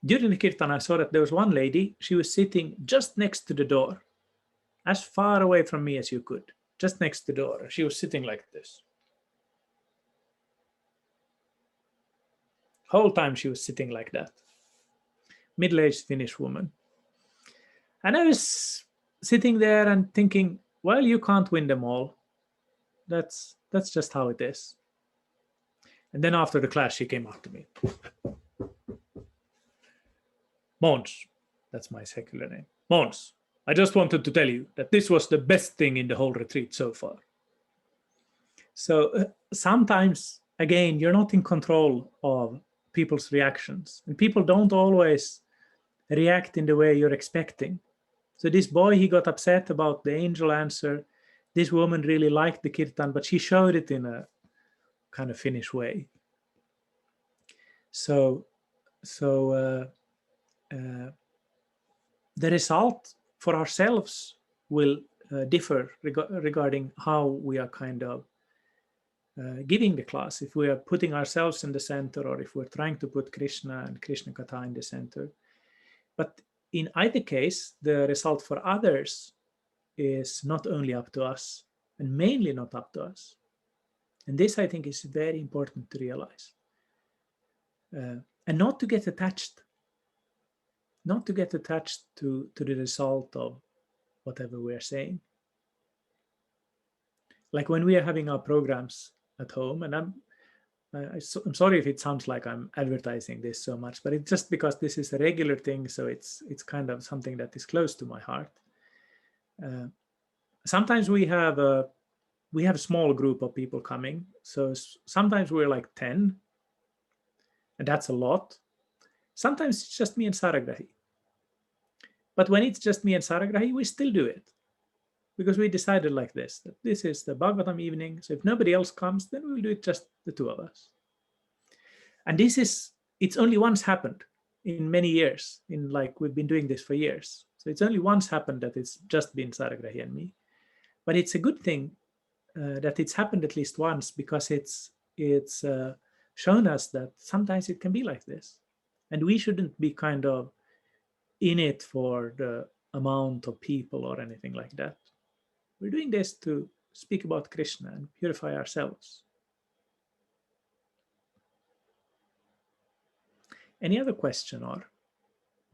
during the kirtan, I saw that there was one lady, she was sitting just next to the door, as far away from me as you could, just next to the door. She was sitting like this. Whole time she was sitting like that. Middle-aged Finnish woman. And I was sitting there and thinking, well, you can't win them all. That's just how it is. And then after the class, she came up to me. Måns, that's my secular name. Måns, I just wanted to tell you that this was the best thing in the whole retreat so far. So sometimes, again, you're not in control of people's reactions. And people don't always react in the way you're expecting. So this boy, he got upset about the angel answer. This woman really liked the kirtan, but she showed it in a kind of Finnish way. So the result for ourselves will differ regarding how we are kind of giving the class. If we are putting ourselves in the center, or if we're trying to put Krishna and Krishna-Katha in the center. But in either case, the result for others is not only up to us, and mainly not up to us. And this, I think, is very important to realize. And not to get attached. Not to get attached to the result of whatever we are saying. Like when we are having our programs at home, and I'm sorry if it sounds like I'm advertising this so much, but it's just because this is a regular thing, so it's kind of something that is close to my heart. Sometimes we have a small group of people coming, so sometimes we're like 10, and that's a lot. Sometimes it's just me and Saragrahi. But when it's just me and Saragrahi, we still do it. Because we decided like this, that this is the Bhagavatam evening, so if nobody else comes, then we'll do it just the two of us. And it's only once happened in many years, we've been doing this for years. So it's only once happened that it's just been Saragrahi and me. But it's a good thing that it's happened at least once, because it's shown us that sometimes it can be like this. And we shouldn't be kind of in it for the amount of people or anything like that. We're doing this to speak about Krishna and purify ourselves. Any other question or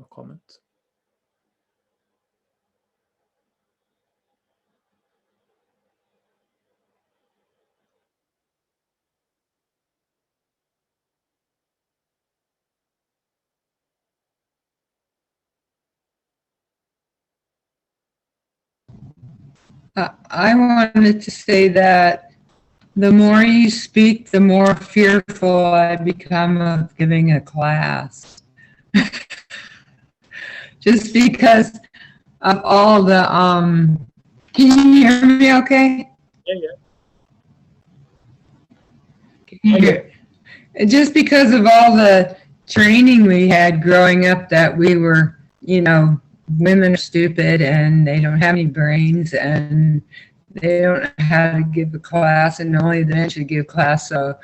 comment? I wanted to say that the more you speak, the more fearful I become of giving a class. Just because of all the, can you hear me okay? Yeah. Can you hear? Just because of all the training we had growing up, that we were, women are stupid and they don't have any brains and they don't know how to give a class, and only the men should give class. So,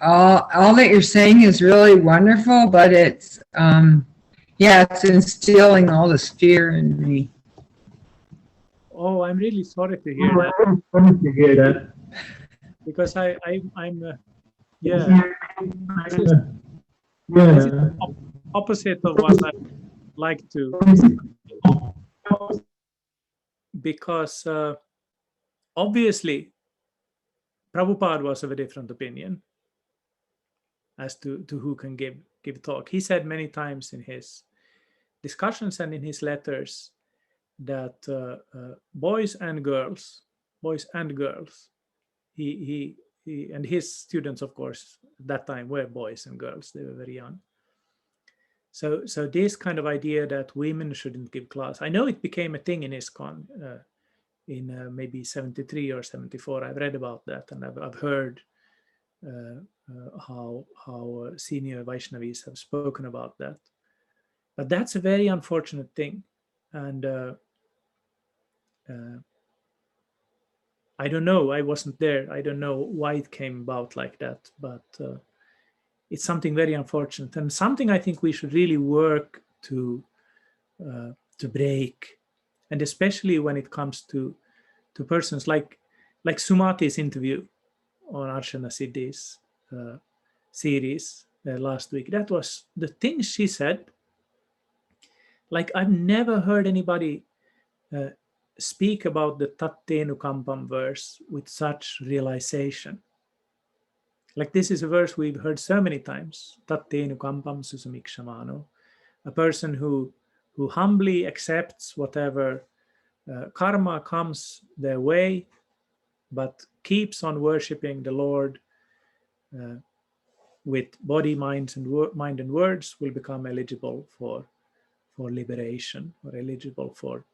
all that you're saying is really wonderful, but it's, it's instilling all this fear in me. Oh, I'm really sorry to hear that. Because I'm this is opposite of what I like to, because obviously Prabhupada was of a different opinion as to who can give talk. He said many times in his discussions and in his letters that boys and girls, he and his students, of course, at that time were boys and girls. They were very young. So this kind of idea that women shouldn't give class, I know it became a thing in ISKCON in maybe 73 or 74. I've read about that, and I've heard how senior Vaishnavis have spoken about that. But that's a very unfortunate thing, and I don't know. I wasn't there. I don't know why it came about like that, but it's something very unfortunate, and something I think we should really work to break, and especially when it comes to persons like Sumati's interview on Archana Siddhi's series last week. That was the things she said. Like, I've never heard anybody speak about the Tattenu Kampam verse with such realization. Like, this is a verse we've heard so many times. Tattenu Kampam Susamikshamano. A person who humbly accepts whatever karma comes their way, but keeps on worshipping the Lord with body, mind, and words, will become eligible for liberation or eligible for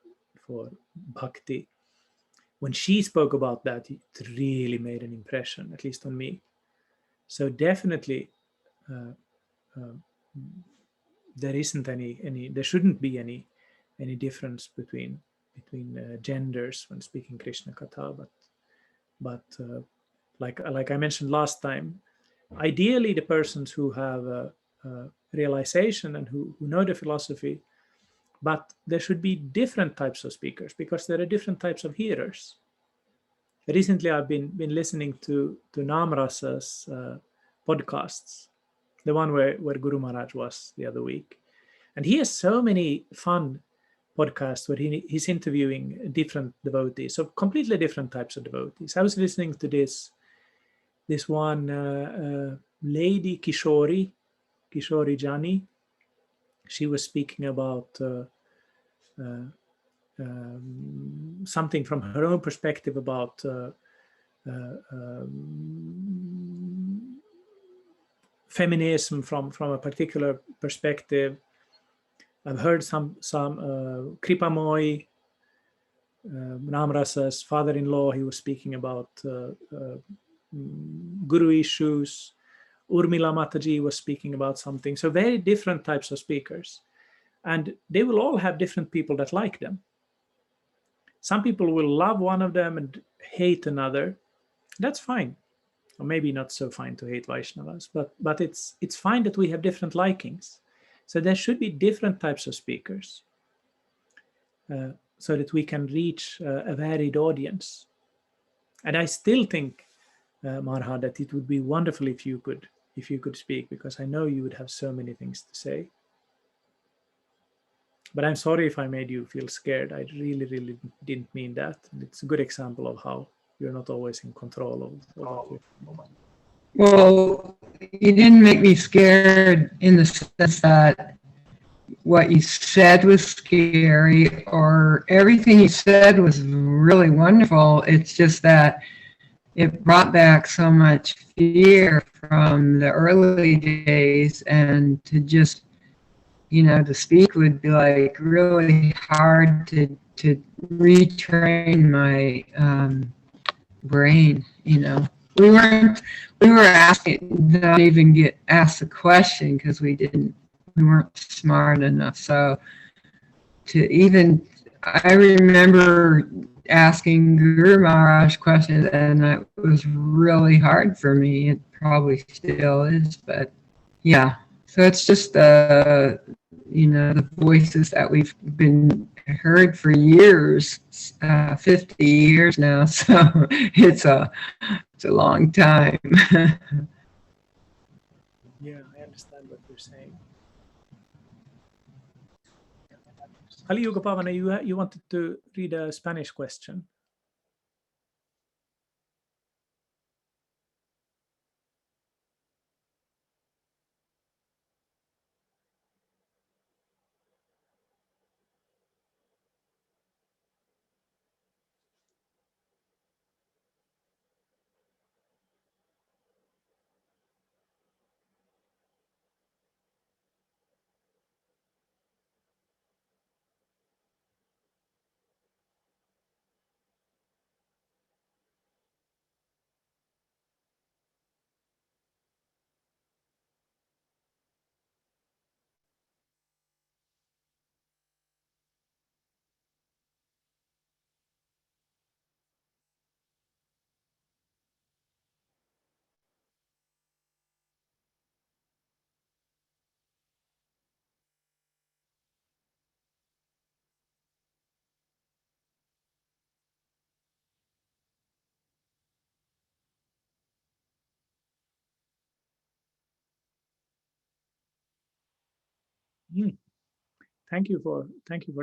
bhakti. When she spoke about that, it really made an impression, at least on me. So definitely, there isn't any. There shouldn't be any difference between genders when speaking Krishna Katha. But like I mentioned last time, ideally the persons who have a realization and who know the philosophy. But there should be different types of speakers because there are different types of hearers. Recently, I've been listening to Namrasa's podcasts, the one where Guru Maharaj was the other week. And he has so many fun podcasts where he's interviewing different devotees, so completely different types of devotees. I was listening to this one lady, Kishori Jani. She was speaking about something from her own perspective about feminism from a particular perspective. I've heard some Kripamoy, Namrasa's father-in-law. He was speaking about guru issues. Urmila Mataji was speaking about something. So very different types of speakers. And they will all have different people that like them. Some people will love one of them and hate another. That's fine. Or maybe not so fine to hate Vaishnavas, but it's fine that we have different likings. So there should be different types of speakers so that we can reach a varied audience. And I still think, Marha, that it would be wonderful if you could speak, because I know you would have so many things to say. But I'm sorry if I made you feel scared. I really, really didn't mean that. And it's a good example of how you're not always in control of what you. Well, you didn't make me scared in the sense that what you said was scary, or everything you said was really wonderful. It's just that it brought back so much fear from the early days, and to just, to speak would be like really hard to retrain my brain. We were asking, not even get asked a question because we weren't smart enough. So I remember asking Guru Maharaj questions, and that was really hard for me. It probably still is, but yeah. So it's just the voices that we've been heard for years, 50 years now. So it's a long time. Yeah, I understand what you're saying. Ali Yuga Pavana, you wanted to read a Spanish question. Thank you for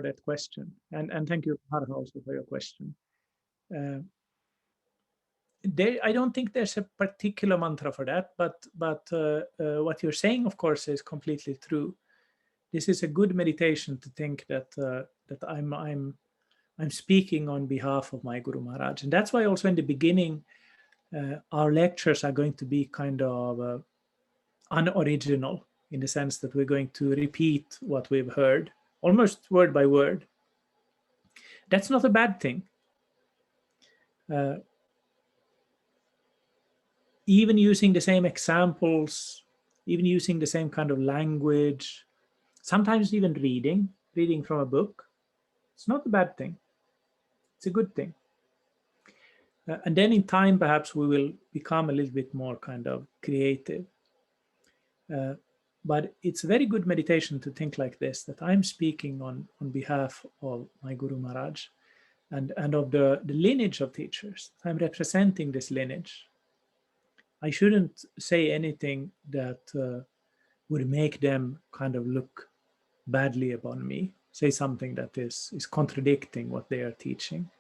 that question, and thank you, Harha, also for your question. I don't think there's a particular mantra for that, but what you're saying, of course, is completely true. This is a good meditation to think that I'm speaking on behalf of my Guru Maharaj, and that's why also in the beginning our lectures are going to be kind of unoriginal, in the sense that we're going to repeat what we've heard almost word by word. That's not a bad thing. Even using the same examples, even using the same kind of language, sometimes even reading from a book, it's not a bad thing. It's a good thing. And then in time, perhaps we will become a little bit more kind of creative. But it's a very good meditation to think like this, that I'm speaking on behalf of my Guru Maharaj and of the lineage of teachers. I'm representing this lineage. I shouldn't say anything that would make them kind of look badly upon me, say something that is contradicting what they are teaching.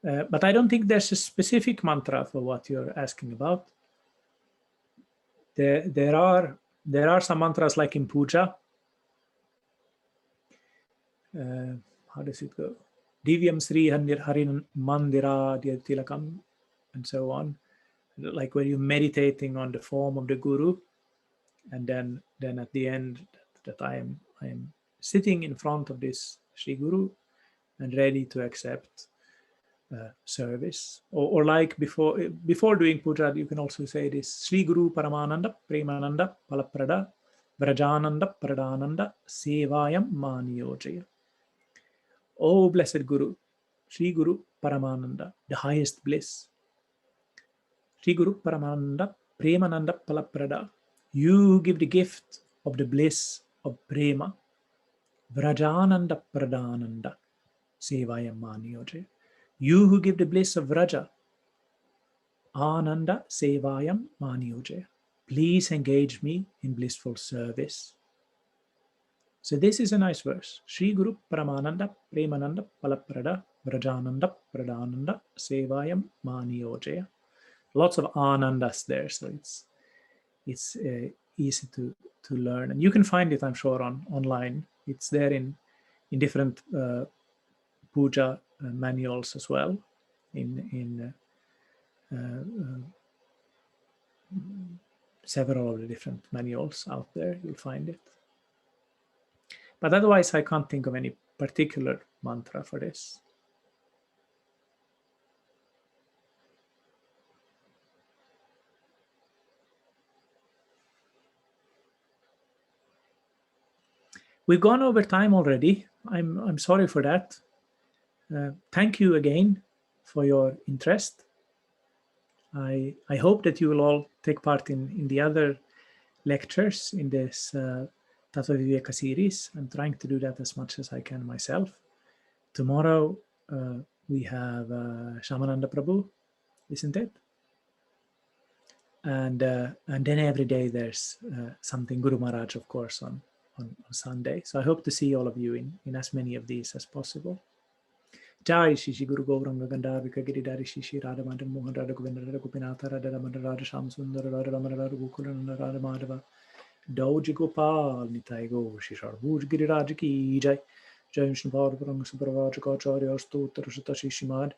But I don't think there's a specific mantra for what you're asking about. There are some mantras like in puja. How does it go? Divyam Sri Harin Mandira Tilakam, and so on. Like when you're meditating on the form of the Guru, and then at the end that I am sitting in front of this Sri Guru and ready to accept service, or like before doing puja, you can also say this: Sri Guru Paramananda Premananda Palaprada Vrajananda Pradananda Sevayam Maniyojaya. Oh blessed Guru, Sri Guru Paramananda, the highest bliss. Sri Guru Paramananda Premananda Palaprada, you give the gift of the bliss of Prema. Vrajananda Pradananda Sevayam Maniyojaya. You who give the bliss of Vraja, Ananda Sevayam Maniyojaya. Please engage me in blissful service. So this is a nice verse. Sri Guru Paramananda Premananda Palaprada Vrajananda Pradananda Sevayam Maniyojaya. Lots of anandas there, so it's easy to learn, and you can find it, I'm sure, online. It's there in different puja manuals as well, in several of the different manuals out there. You'll find it. But otherwise, I can't think of any particular mantra for this. We've gone over time already. I'm sorry for that. Thank you again for your interest. I hope that you will all take part in the other lectures in this Tattva Viveka series. I'm trying to do that as much as I can myself. Tomorrow we have Shamananda Prabhu, isn't it? And then every day there's something Guru Maharaj, of course, on Sunday. So I hope to see all of you in as many of these as possible. Jai Shishi Guru Gauranga Gandharvika Giridhari Shishi Radha Madan Mohan Radha Govinda Radha Gopinatha Radha Ramana Radha Sham Sundara Radha Ramana Radha Gokulan Radha Madhava Dauji Gopal Nitai Go Shishar Bhuj Giriraj Ki Jai Jai Vishnu Pada Paranga Supravajaka Acharya Stotra Shata Shishimad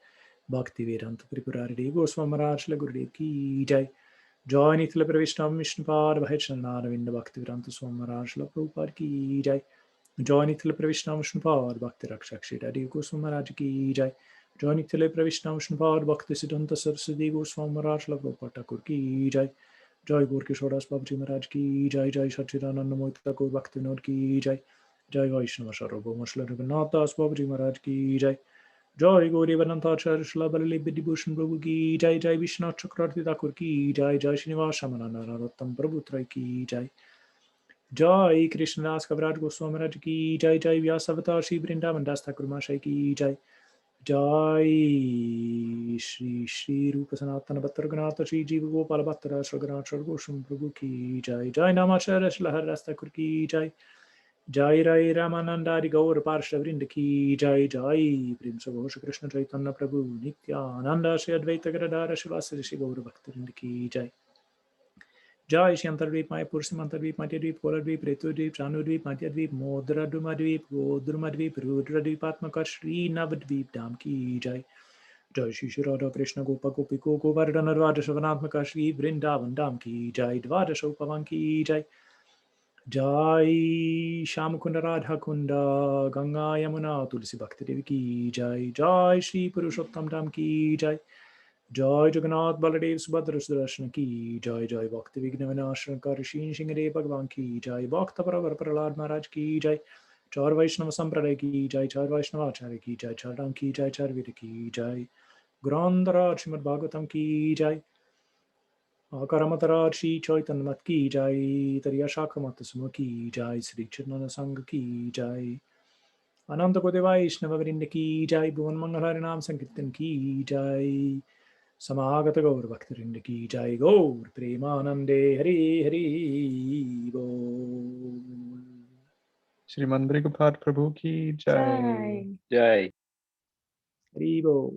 Bhakti Vedanta Tripurari Dev Goswami Maharaj Gurudev Ki Jai Jai Nitila Pravishnav Vishnupada Vahechanara Vinda Bhakti Vedanta Swami Maharaj Prabhupada Ki Jai Jai Nitila Pravishnav Vishnupada Bhakti Rakshakshi Dev Goswami Maharaj Ki Jai Jai Nitila Pravishnav Vishnupada Bhakti Siddhanta Saraswati Goswami Maharaj Prabhupada Thakur Ki Jai Jai Gaur Kishoras Babaji Maharaj Ki Jai Jai Sachidananda Moita Thakur Bhakti Vinod Ki Jai Jai Vaisnava Sarvabhauma Shri Raghunath Das Babaji Maharaj Ki Jai Jai Gauri Vanantacharya Shri Balali Bidibhushan Prabhu Ki Jai Jai Vishnath Chakravarti Thakur Ki Jai Jai Srinivas Shamananda Narottam Prabhu Trai Ki Jai Jai Krishna Das Kaviraj Goswami Maharaj Ki Jai Jai Vyasavatar Shri Vrindavan Das Thakur Mahashaya Ki Jai Jai Shri Rupa Sanatana Bhattar Ganatha Shri Jiva Gopala Bhattara Shri Ganatha Shri Goswami Prabhu Ki Jai Jai Namacharya Shri Lahar Das Thakur Ki Jai Jai Rai Ramanandari Gaur Parsha Vrinda Ki Jai Jai Prem Sagosha Krishna Chaitanya Prabhu Nityananda Shri Advaita Gadadhara Shri Vasari Shri Gaur Bhakta Vrinda Ki Jai Jai Shri Antardvip Mayapur Simantardvip Madhyadvip Koladvip Retudvip Janudvip Madhyadvip Modradrumadvip Godrumadvip Rudradvip Atmakar Shri Navadvip Dham Ki Jai Jai Shri Radha Krishna Gopa Gopiko Govardhana Dvadasha Vanatmaka Shri Vrindavan Dham Ki Jai Dvadasha Upavan Ki Jai Jai Sham Kunda Radha Kunda Ganga Yamuna Tulsi Bhakti Devi ki Jai. Jai Shri Purushottam Dham ki Jai. Jai Jagannath Baladev Subhadra Sudarshana ki Jai. Jai Bhakti Vigna Vinashana Karishin Singade Bhagavan ki Jai. Bhakta Paravar Pralad Maharaj ki Jai. Char Vaishnava Sampradaya ki Jai. Char Vaishnava Acharya ki Jai. Char Ram ki Jai. Char Veda ki Jai. Grandhara Srimad Bhagavatam ki Jai. Akaramatara Shri Chaitanya Mat ki Jai. Tariya Shakramata Suma ki Jai. Sri Chaitanya Sangha ki Jai. Ananta Koti Vaishnava Vrinda ki Jai. Bhuvan Mangal Harinam Sankirtan ki Jai. Samagata Gaur Bhaktirinda ki Jai. Gaur Premanande Hari Hari Bol. Shriman Bhrigupada Prabhu ki jai. Jai. Hari Bol.